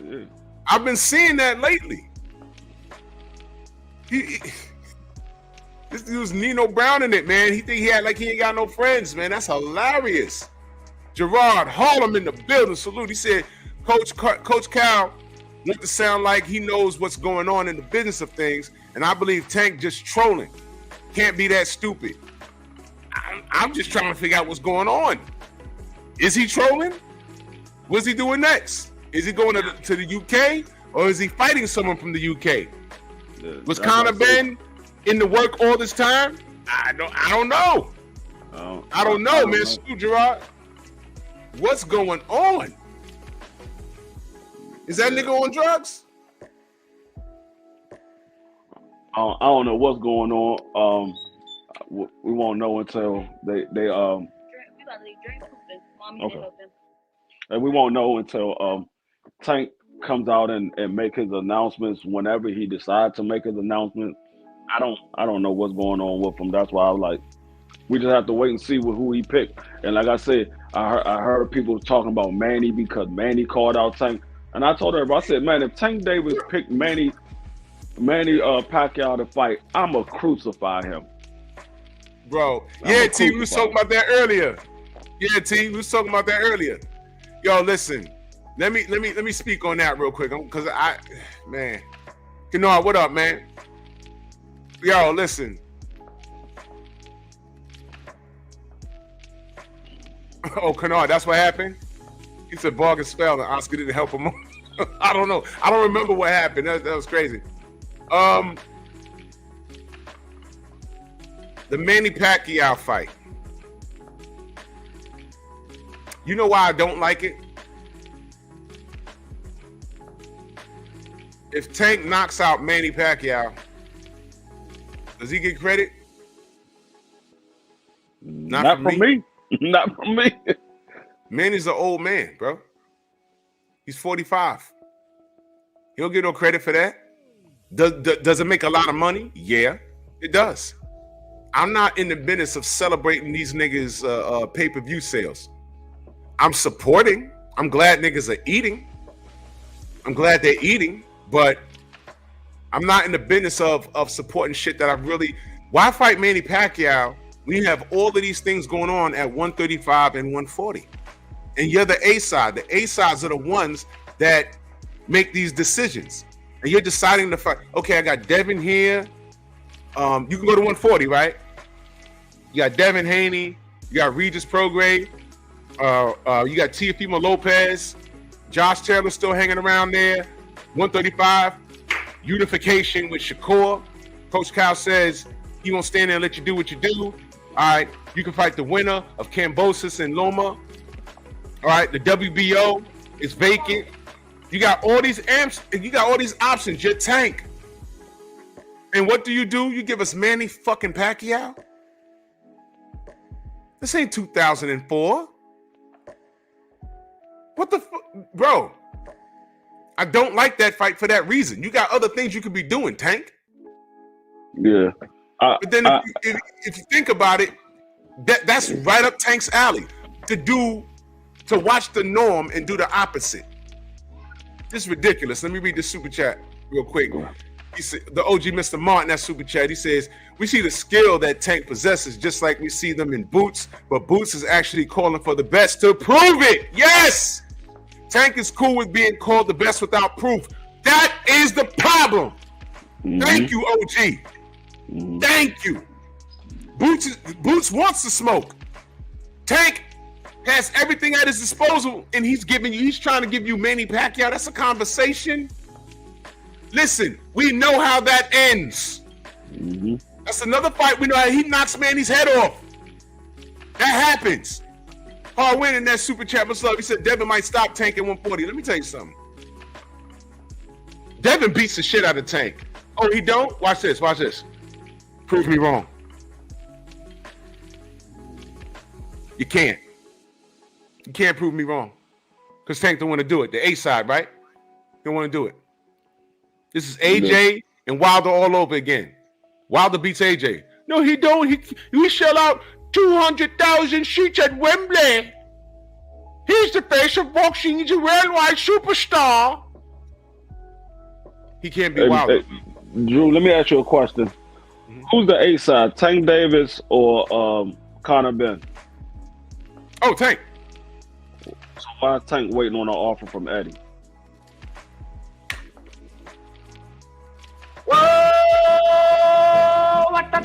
Yeah. I've been seeing that lately. This dude's Nino Brown in it, man. He think he ain't got no friends, man. That's hilarious. Gerard Harlem in the building. Salute. He said, Coach Cal want to sound like he knows what's going on in the business of things, and I believe Tank just trolling. Can't be that stupid. I'm just trying to figure out what's going on. Is he trolling? What's he doing next? Is he going to the UK, or is he fighting someone from the UK? Yeah, Was Conor Ben in the work all this time? I don't know. I don't know, man. Stu Gerard, what's going on? Is that nigga on drugs? I don't know what's going on. We won't know until they okay. And we won't know until Tank comes out and make his announcements whenever he decides to make his announcement. I don't know what's going on with him. That's why I was like, we just have to wait and see who he picked. And like I said, I heard people talking about Manny because Manny called out Tank. And I told everybody, I said, man, if Tank Davis picked Manny Pacquiao to fight, I'ma crucify him. Bro, yeah, T, we was talking about that earlier. Yo, listen, let me speak on that real quick, because man, Kennard, what up, man? Yo, listen. Oh, Kennard, that's what happened? He said Vargas fell and Oscar didn't help him. I don't know. I don't remember what happened. That was crazy. The Manny Pacquiao fight. You know why I don't like it? if Tank knocks out Manny Pacquiao, does he get credit? Not from me. Not from me. Manny's an old man, bro. He's 45. He don't get no credit for that. Does it make a lot of money? Yeah, it does. I'm not in the business of celebrating these niggas' pay-per-view sales. I'm supporting. I'm glad niggas are eating. I'm glad they're eating, but I'm not in the business of supporting shit that I really. Why fight Manny Pacquiao when you have all of these things going on at 135 and 140? And you're the A side. The A sides are the ones that make these decisions. And you're deciding to fight. Okay, I got Devin here. You can go to 140, right? You got Devin Haney. You got Regis Prograis. You got Teofimo Lopez. Josh Taylor still hanging around there. 135. Unification with Shakur. Coach Cal says he won't stand there and let you do what you do. All right. You can fight the winner of Kambosos and Loma. All right. The WBO is vacant. You got all these amps. You got all these options. Your Tank. And what do? You give us Manny fucking Pacquiao? This ain't 2004. What the fuck? Bro, I don't like that fight for that reason. You got other things you could be doing, Tank. Yeah. But then if you think about it, that's right up Tank's alley to watch the norm and do the opposite. This is ridiculous. Let me read this super chat real quick. He said, the OG Mr. Martin, that super chat, he says, we see the skill that Tank possesses just like we see them in Boots, but Boots is actually calling for the best to prove it. Yes! Tank is cool with being called the best without proof. That is the problem. Mm-hmm. Thank you, OG. Mm-hmm. Thank you. Boots wants to smoke. Tank has everything at his disposal, and he's trying to give you Manny Pacquiao. That's a conversation. Listen, we know how that ends. Mm-hmm. That's another fight. We know how he knocks Manny's head off. That happens. Hard win in that super chat. What's up? He said Devin might stop Tank at 140. Let me tell you something. Devin beats the shit out of Tank. Oh, he don't? Watch this. Watch this. Prove me wrong. You can't. You can't prove me wrong. Because Tank don't want to do it. The A side, right? He don't want to do it. This is AJ and Wilder all over again. Wilder beats AJ. No, he don't. He shell out 200,000 sheets at Wembley. He's the face of boxing. He's a worldwide superstar. He can't be Wilder. Drew, let me ask you a question. Mm-hmm. Who's the A side, Tank Davis or Conor Ben? Oh, Tank. So why is Tank waiting on an offer from Eddie? Whoa! What the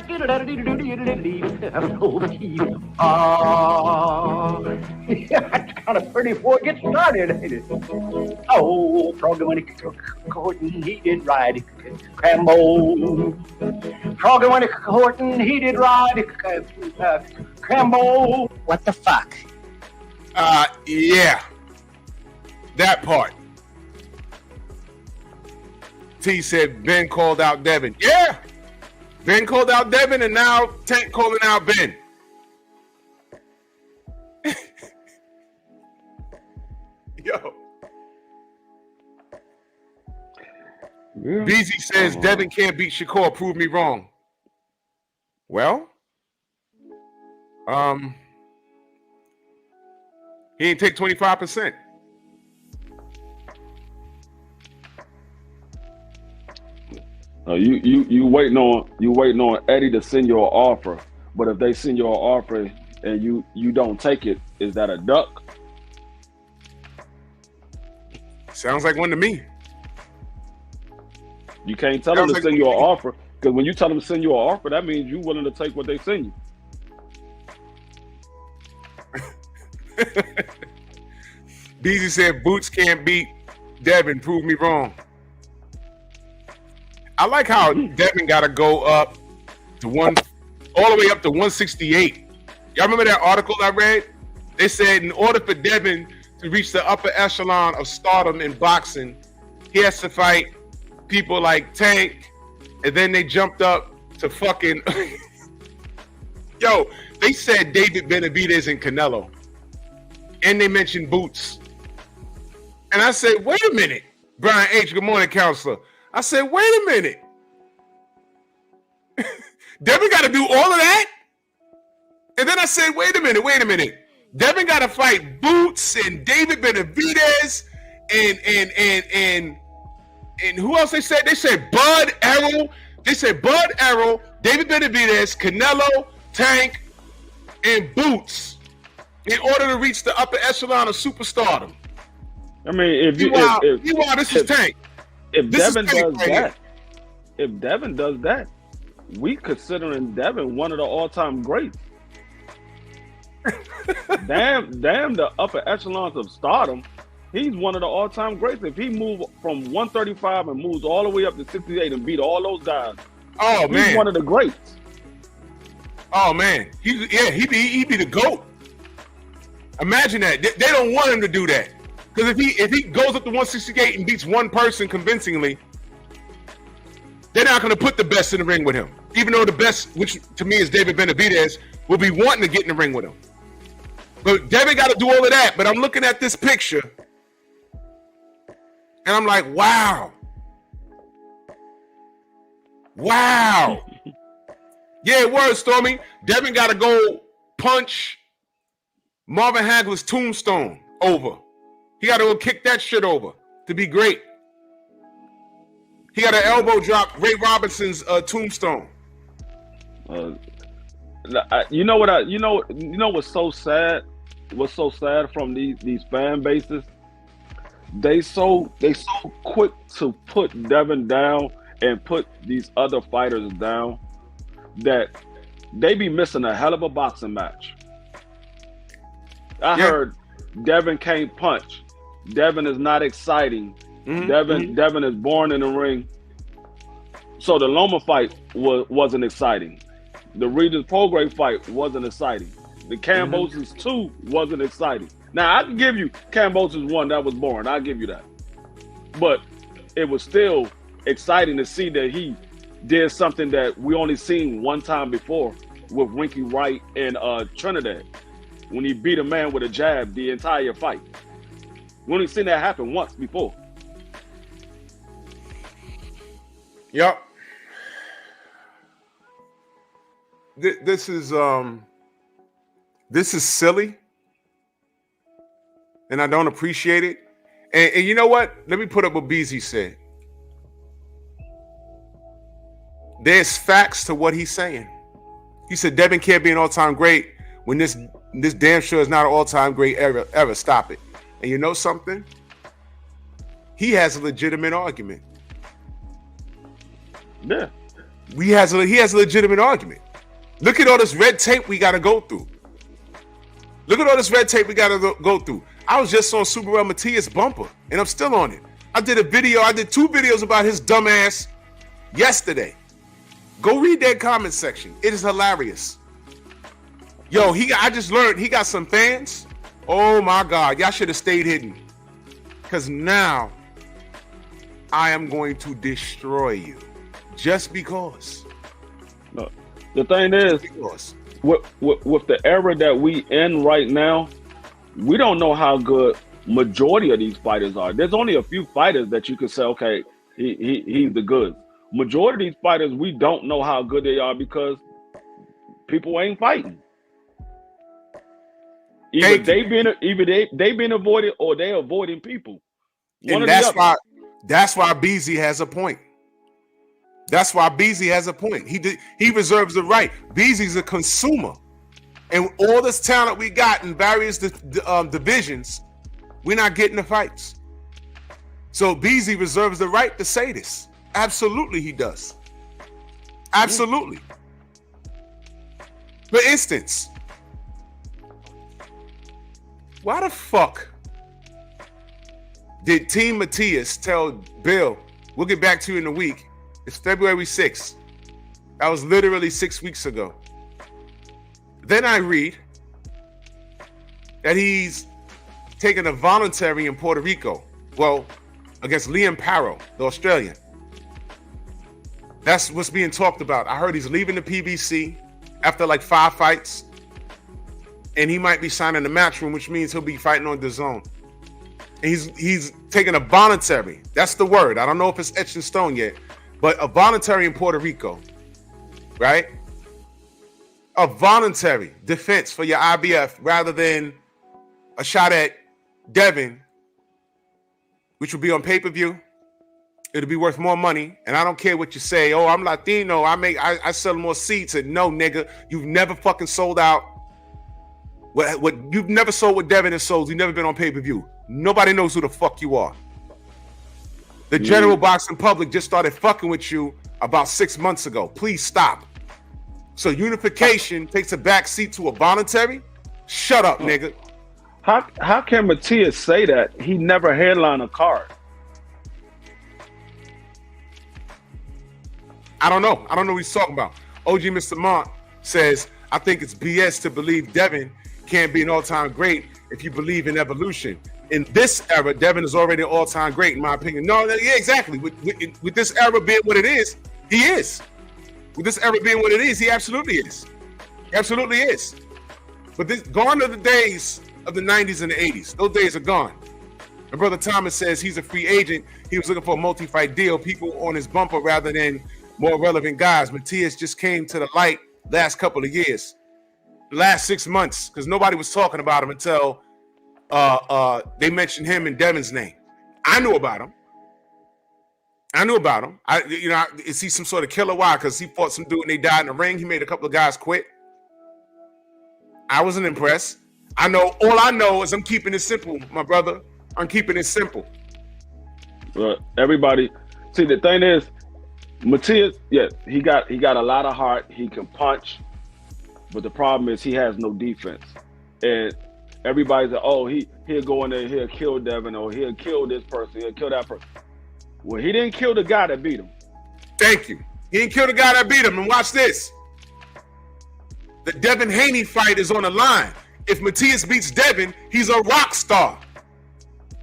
that's kind of pretty before it gets started, ain't it? Oh, Froggy when he did ride Crambo. Froggy when he did ride Crambo. What the fuck? Yeah. That part. T said Ben called out Devin. Yeah. Ben called out Devin, and now Tank calling out Ben. Yo. Yeah. BZ says Devin can't beat Shakur. Prove me wrong. Well, he ain't take 25%. You waiting on Eddie to send you an offer, but if they send you an offer and you don't take it, is that a duck? Sounds like one to me. You can't tell them to send you an offer, because when you tell them to send you an offer, that means you're willing to take what they send you. Beezy said Boots can't beat Devin. Prove me wrong. I like how Devin got to go up to all the way up to 168. Y'all remember that article I read? They said in order for Devin to reach the upper echelon of stardom in boxing, he has to fight people like Tank, and then they jumped up to fucking. Yo, they said David Benavidez and Canelo, and they mentioned Boots. And I said, wait a minute, Brian H. Good morning, counselor. I said, wait a minute. Devin got to do all of that? And then I said, wait a minute. Devin got to fight Boots and David Benavidez and who else they said? They said Bud Errol. They said Bud Errol, David Benavidez, Canelo, Tank, and Boots in order to reach the upper echelon of superstardom. I mean, this is Tank. If This is Devin Tank does right that, if Devin does that, we considering Devin one of the all-time greats. damn, the upper echelons of stardom. He's one of the all-time greats. If he moves from 135 and moves all the way up to 68 and beat all those guys, he's one of the greats. Oh man, he be the GOAT. Imagine that. They don't want him to do that because if he goes up to 168 and beats one person convincingly, they're not going to put the best in the ring with him. Even though the best, which to me is David Benavidez, will be wanting to get in the ring with him. But Devin got to do all of that. But I'm looking at this picture, and I'm like, wow. Yeah, word, Stormy. Devin got to go punch Marvin Hagler's tombstone over. He got to go kick that shit over to be great. He got an elbow drop Ray Robinson's tombstone. You know what's so sad? What's so sad from these fan bases? They so quick to put Devin down and put these other fighters down that they be missing a hell of a boxing match. I heard Devin can't punch. Devin is not exciting. Devin is born in the ring. So the Loma fight wasn't exciting. The Regis Prograis fight wasn't exciting. The Kambosos 2 wasn't exciting. Now, I can give you Kambosos 1, that was boring. I'll give you that. But it was still exciting to see that he did something that we only seen one time before with Winky Wright and Trinidad, when he beat a man with a jab the entire fight. We only seen that happen once before. Yep. This is silly, and I don't appreciate it. And you know what? Let me put up what Beezy said. There's facts to what he's saying. He said Devin can't be an all-time great when this damn sure is not an all-time great ever. Stop it. And you know something? He has a legitimate argument. Yeah. He has a legitimate argument. Look at all this red tape we got to go through. I was just on Superwell Matias bumper, and I'm still on it. I did 2 videos about his dumb ass yesterday. Go read that comment section. It is hilarious. Yo, I just learned he got some fans. Oh my God, y'all should have stayed hidden. Because now I am going to destroy you. Just because. No, the thing is, with the era that we in right now, we don't know how good majority of these fighters are. There's only a few fighters that you could say, okay, he's the good. Majority of these fighters, we don't know how good they are because people ain't fighting. Either they being avoided or they avoiding people. And that's why Beezy has a point. He reserves the right. Beezy's a consumer. And all this talent we got in various divisions, we're not getting the fights. So Beezy reserves the right to say this. Absolutely he does. Absolutely. For instance, why the fuck did Team Matias tell Bill, we'll get back to you in a week. It's February 6th. That was literally 6 weeks ago. Then I read that he's taken a voluntary in Puerto Rico. Well, against Liam Parrow, the Australian. That's what's being talked about. I heard he's leaving the PBC after like 5 fights, and he might be signing the Matchroom, which means he'll be fighting on DAZN. And he's taking a voluntary. That's the word. I don't know if it's etched in stone yet, but a voluntary in Puerto Rico, right? A voluntary defense for your IBF rather than a shot at Devin, which will be on pay-per-view. It'll be worth more money, and I don't care what you say. Oh, I'm Latino. I sell more seats. And no, nigga, you've never fucking sold out. What you've never sold what Devin has sold. You've never been on pay-per-view. Nobody knows who the fuck you are. The general boxing public just started fucking with you about 6 months ago. Please stop. So unification takes a back seat to a voluntary? Shut up, nigga. How can Matias say that? He never headlined a card. I don't know. I don't know what he's talking about. OG Mr. Mont says, I think it's BS to believe Devin can't be an all-time great if you believe in evolution. In this era, Devin is already an all-time great, in my opinion. No, yeah, exactly. With this era being what it is, he is. With this era being what it is, he absolutely is. He absolutely is. But gone are the days of the 90s and the 80s. Those days are gone. My brother Thomas says he's a free agent. He was looking for a multi-fight deal, people on his bumper rather than more relevant guys. Matias just came to the light last couple of years, the last 6 months, because nobody was talking about him until they mentioned him and Devin's name. I knew about him. Is he some sort of killer? Why? Because he fought some dude and they died in the ring. He made a couple of guys quit. I wasn't impressed. All I know is I'm keeping it simple, my brother. I'm keeping it simple. Everybody, see, the thing is, Matias, yes, he got a lot of heart. He can punch, but the problem is he has no defense. And everybody's like, oh, he'll go in there, he'll kill Devin, or he'll kill this person, he'll kill that person. Well, he didn't kill the guy that beat him. Thank you. He didn't kill the guy that beat him. And watch this. The Devin Haney fight is on the line. If Matias beats Devin, he's a rock star.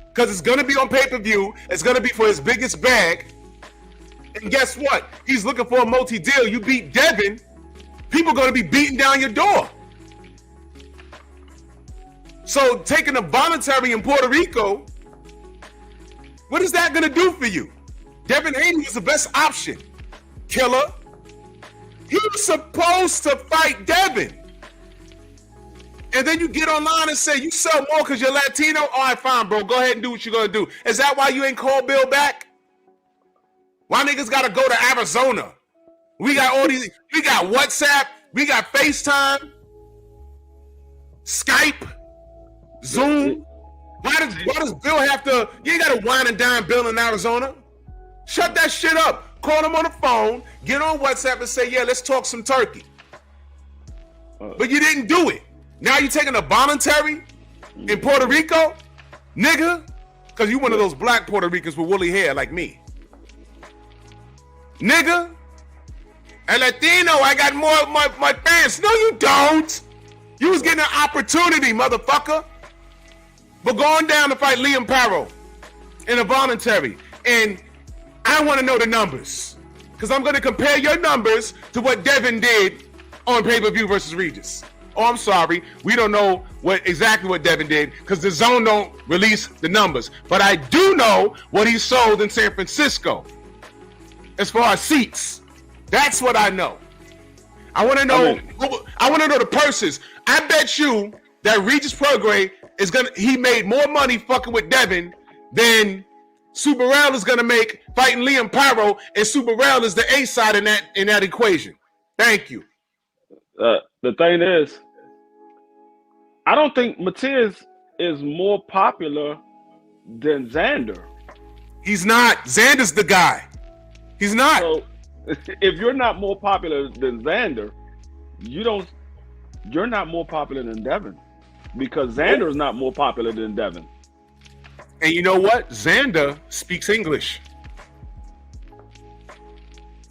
Because it's going to be on pay-per-view. It's going to be for his biggest bag. And guess what? He's looking for a multi-deal. You beat Devin, people are going to be beating down your door. So taking a voluntary in Puerto Rico, what is that going to do for you? Devin Haney was the best option. Killer. He was supposed to fight Devin. And then you get online and say, you sell more because you're Latino? All right, fine, bro. Go ahead and do what you're going to do. Is that why you ain't called Bill back? Why niggas got to go to Arizona? We got all these, we got WhatsApp, we got FaceTime, Skype, Zoom. Why does Bill have to, you ain't got to wine and dine Bill in Arizona. Shut that shit up. Call him on the phone, get on WhatsApp and say, yeah, let's talk some turkey. But you didn't do it. Now you taking a voluntary in Puerto Rico? Nigga, because you one of those black Puerto Ricans with woolly hair like me. Nigga, a Latino, I got more of my fans. No, you don't. You was getting an opportunity, motherfucker. But going down to fight Liam Parrow in a voluntary. And I want to know the numbers. Because I'm going to compare your numbers to what Devin did on pay-per-view versus Regis. Oh, I'm sorry. We don't know exactly what Devin did because the zone don't release the numbers. But I do know what he sold in San Francisco. As far as seats, that's what I know. I want to know. I want to know the purses. I bet you that Regis Prograis he made more money fucking with Devin than Superell is gonna make fighting Liam Parrow, and Superell is the A side in that equation. Thank you. The thing is, I don't think Matias is more popular than Xander. He's not. Xander's the guy. He's not. So if you're not more popular than Xander, you're not more popular than Devin, because Xander is not more popular than Devin. And you know what? Xander speaks English.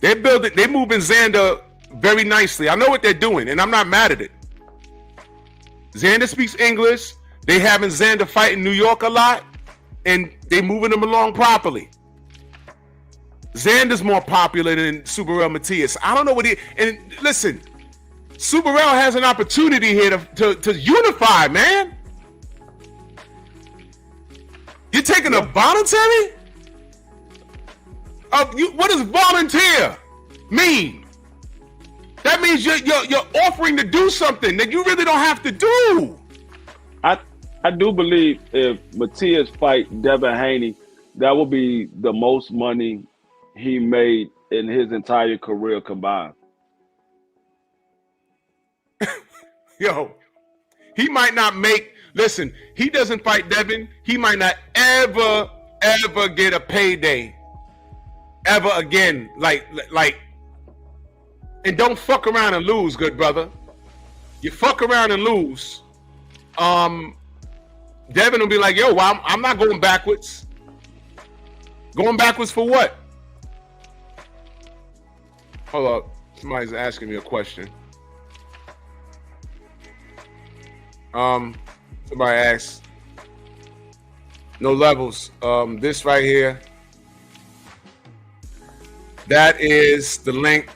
They're moving Xander very nicely. I know what they're doing, and I'm not mad at it. Xander speaks English. They having Xander fight in New York a lot, and they moving him along properly. Xander's more popular than Superel Matias. I don't know what he. And listen, Superel has an opportunity here to unify, man. You're taking a voluntary? What does volunteer mean? That means you're offering to do something that you really don't have to do. I do believe if Matias fight Devin Haney, that will be the most money he made in his entire career combined. Yo, he might not make. Listen, he doesn't fight Devin. He might not ever get a payday ever again. Like, and don't fuck around and lose, good brother. You fuck around and lose. Devin will be like, yo, well, I'm not going backwards. Going backwards for what? Hold up. Somebody's asking me a question. Somebody asked. No levels. This right here. That is the link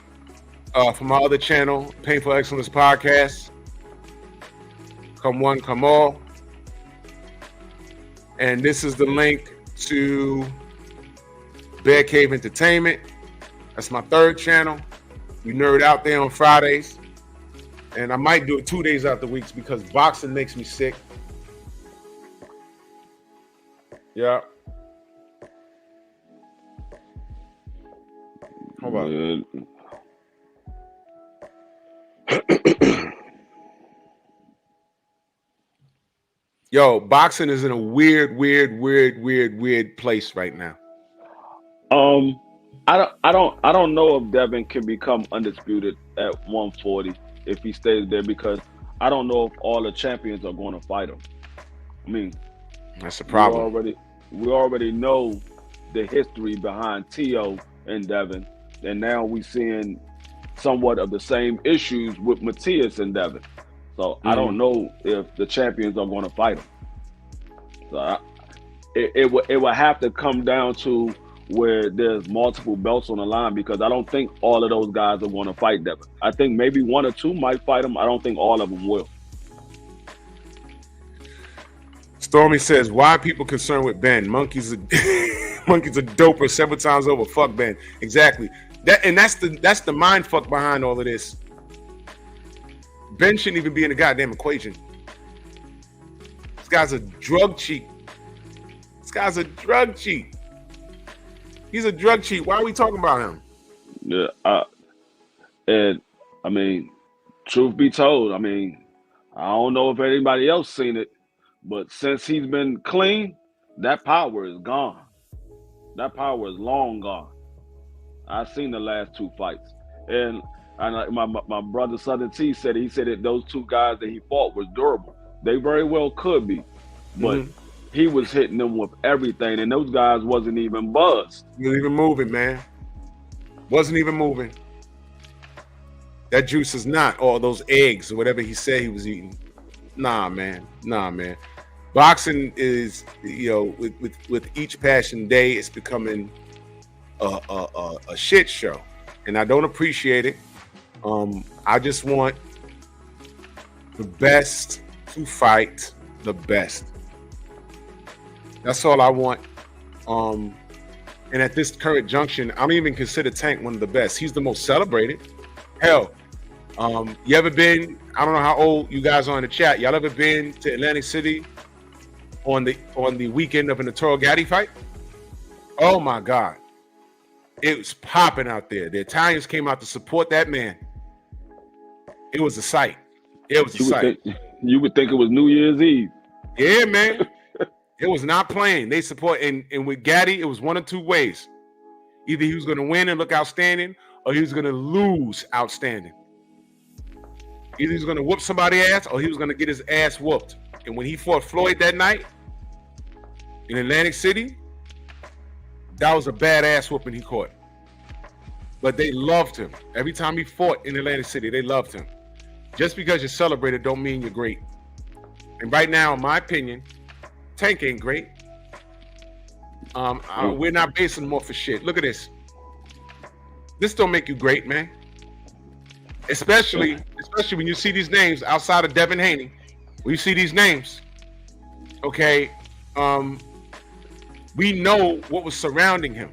from my other channel, Painful Excellence Podcast. Come one, come all. And this is the link to Bear Cave Entertainment. That's my third channel. We nerd out there on Fridays. And I might do it 2 days out the weeks because boxing makes me sick. Yeah. Hold on. Yo, boxing is in a weird place right now. I don't know if Devin can become undisputed at 140 if he stays there, because I don't know if all the champions are going to fight him. I mean, that's the problem. We already know the history behind Tio and Devin, and now we're seeing somewhat of the same issues with Matias and Devin. So I don't know if the champions are going to fight him. So it will have to come down to where there's multiple belts on the line, because I don't think all of those guys are going to fight Devin. I think maybe one or two might fight him. I don't think all of them will. Stormy says, why are people concerned with Ben? Monkeys are doper several times over. Fuck Ben. Exactly. That's the mind fuck behind all of this. Ben shouldn't even be in the goddamn equation. This guy's a drug cheat. He's a drug cheat. Why are we talking about him? Yeah, and I mean, truth be told, I mean, I don't know if anybody else seen it, but since he's been clean, that power is gone. That power is long gone. I've seen the last two fights, and my brother Southern T said that those two guys that he fought was durable. They very well could be, but he was hitting them with everything, and those guys wasn't even buzzed. He wasn't even moving, man. Wasn't even moving. That juice is not all those eggs or whatever he said he was eating. Nah, man. Boxing is, with each passing day, it's becoming a shit show, and I don't appreciate it. I just want the best to fight the best. That's all I want. And at this current junction, I don't even consider Tank one of the best. He's the most celebrated. Hell, you ever been? I don't know how old you guys are in the chat. Y'all ever been to Atlantic City on the weekend of an Arturo Gatti fight? Oh my God, it was popping out there. The Italians came out to support that man. It was a sight. It was a sight. You would think it was New Year's Eve. Yeah, man. It was not playing. They support, and with Gatti, it was one of two ways. Either he was going to win and look outstanding, or he was going to lose outstanding. Either he was going to whoop somebody's ass, or he was going to get his ass whooped. And when he fought Floyd that night in Atlantic City, that was a badass whooping he caught. But they loved him. Every time he fought in Atlantic City, they loved him. Just because you're celebrated don't mean you're great. And right now, in my opinion, Tank ain't great. We're not basing him off of shit. Look at this. This don't make you great, man. Especially when you see these names outside of Devin Haney. When you see these names, okay, we know what was surrounding him.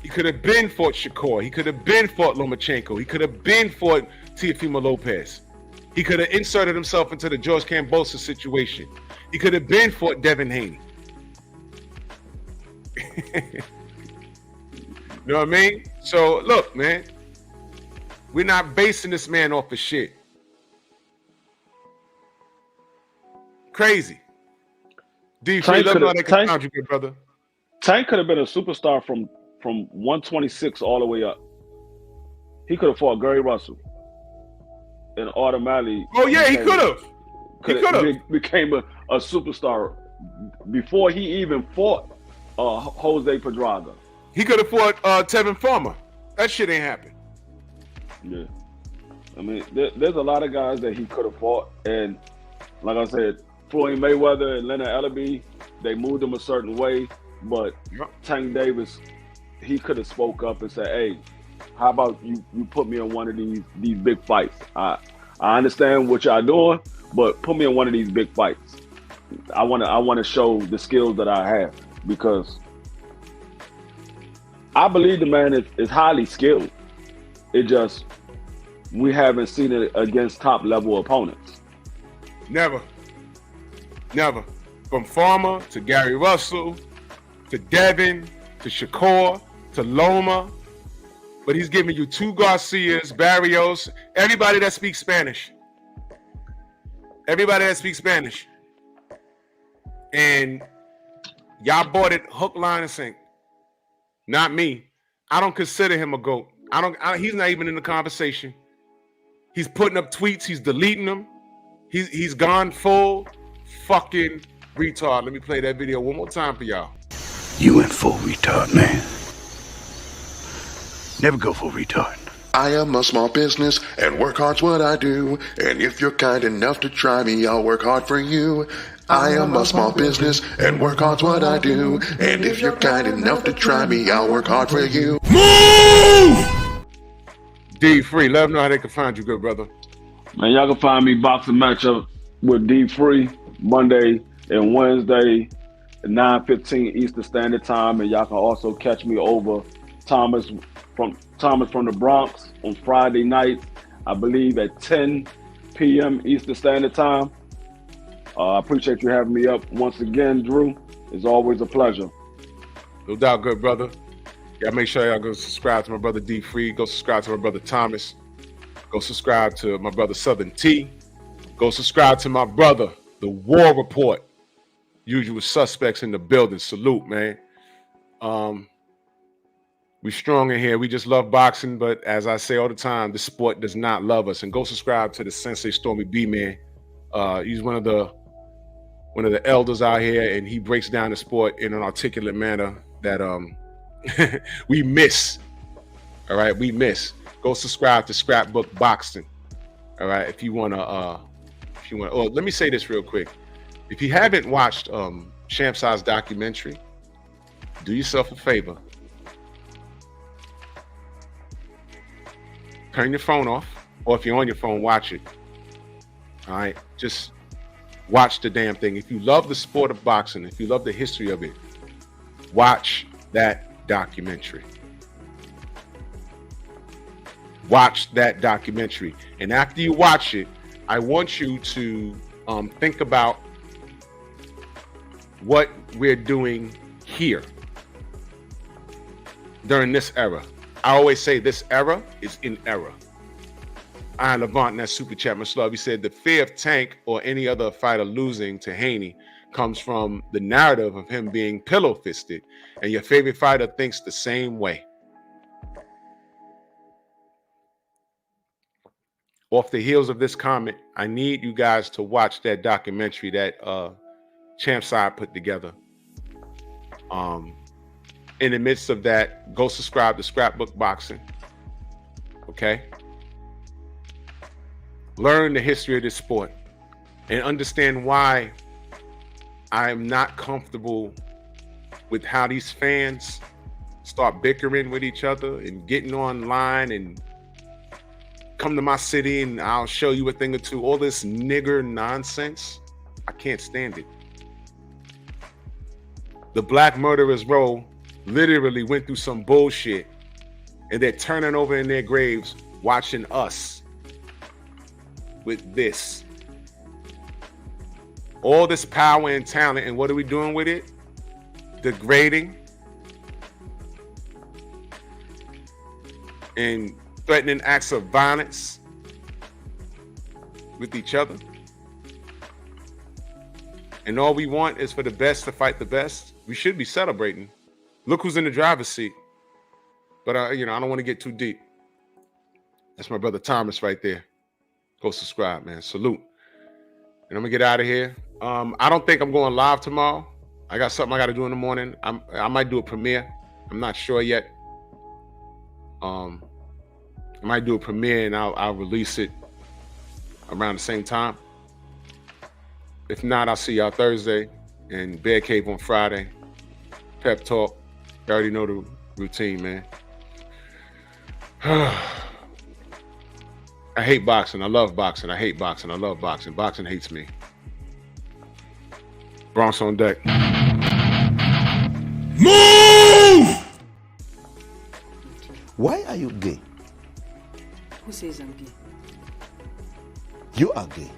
He could have been fought Shakur. He could have been fought Lomachenko. He could have been fought Teofimo Lopez. He could have inserted himself into the George Kambosos situation. He could have been fought Devin Haney. You know what I mean? So look, man, we're not basing this man off of shit. Crazy. D3, let me know how they can find you, good brother. Tank could have been a superstar from 126 all the way up. He could have fought Gary Russell and automatically. Oh yeah, he could have. He could have became a superstar before he even fought Jose Pedraza. He could have fought Tevin Farmer. That shit ain't happened. Yeah, I mean, there's a lot of guys that he could have fought, and like I said, Floyd Mayweather and Leonard Ellaby, they moved him a certain way, but Tank Davis, he could have spoke up and said, "Hey, how about you put me in one of these big fights? I understand what y'all doing, but put me in one of these big fights. I want to show the skills that I have, because I believe the man is highly skilled. It just, we haven't seen it against top level opponents. Never. From Farmer to Gary Russell to Devin to Shakur to Loma, but he's giving you two Garcias, Barrios, everybody that speaks Spanish. And y'all bought it hook, line, and sink. Not me. I don't consider him a GOAT. He's not even in the conversation. He's putting up tweets. He's deleting them. He's gone full fucking retard. Let me play that video one more time for y'all. You went full retard, man. Never go full retard. I am a small business and work hard's what I do. And if you're kind enough to try me, I'll work hard for you. I am a small business and work hard's what I do. And if you're kind enough to try me, I'll work hard for you. D3, let them know how they can find you, good brother. Man, y'all can find me boxing matchup with D3 Monday and Wednesday at 9:15 Eastern Standard Time, and y'all can also catch me over Thomas from the Bronx on Friday night, I believe at 10 p.m. Eastern Standard Time. I appreciate you having me up once again, Drew. It's always a pleasure. No doubt, good brother. Y'all make sure y'all go subscribe to my brother D3. Go subscribe to my brother Thomas. Go subscribe to my brother Southern T. Go subscribe to my brother, The War Report. Usual suspects in the building. Salute, man. We strong in here. We just love boxing, but as I say all the time, the sport does not love us. And go subscribe to the Sensei Stormy B, man. He's one of the elders out here, and he breaks down the sport in an articulate manner that we miss. All right, we miss. Go subscribe to Scrapbook Boxing. All right, if you wanna. Oh, let me say this real quick. If you haven't watched Champside's documentary, do yourself a favor. Turn your phone off, or if you're on your phone, watch it. All right, just watch the damn thing. If you love the sport of boxing, if you love the history of it, watch that documentary. Watch that documentary. And after you watch it, I want you to think about what we're doing here during this era. I always say this era is in error. Iron Levant in that super chat, much love. He said the fear of Tank or any other fighter losing to Haney comes from the narrative of him being pillow-fisted, and your favorite fighter thinks the same way. Off the heels of this comment, I need you guys to watch that documentary that Champside put together. In the midst of that, go subscribe to Scrapbook Boxing. Okay? Learn the history of this sport and understand why I'm not comfortable with how these fans start bickering with each other and getting online and come to my city and I'll show you a thing or two. All this nigger nonsense, I can't stand it. The Black Murderers Row literally went through some bullshit and they're turning over in their graves watching us with this. All this power and talent, and what are we doing with it? Degrading and threatening acts of violence with each other. And all we want is for the best to fight the best. We should be celebrating. Look who's in the driver's seat. But I don't want to get too deep. That's my brother Thomas right there. Go subscribe, man. Salute. And I'm gonna get out of here. I don't think I'm going live tomorrow. I got something I got to do in the morning. I might do a premiere. I'm not sure yet. I might do a premiere and I'll release it around the same time. If not, I'll see y'all Thursday and Bear Cave on Friday. Pep talk. You already know the routine, man. I hate boxing. I love boxing. I hate boxing. I love boxing. Boxing hates me. Bronx on deck. Move! Why are you gay? Who says I'm gay? You are gay.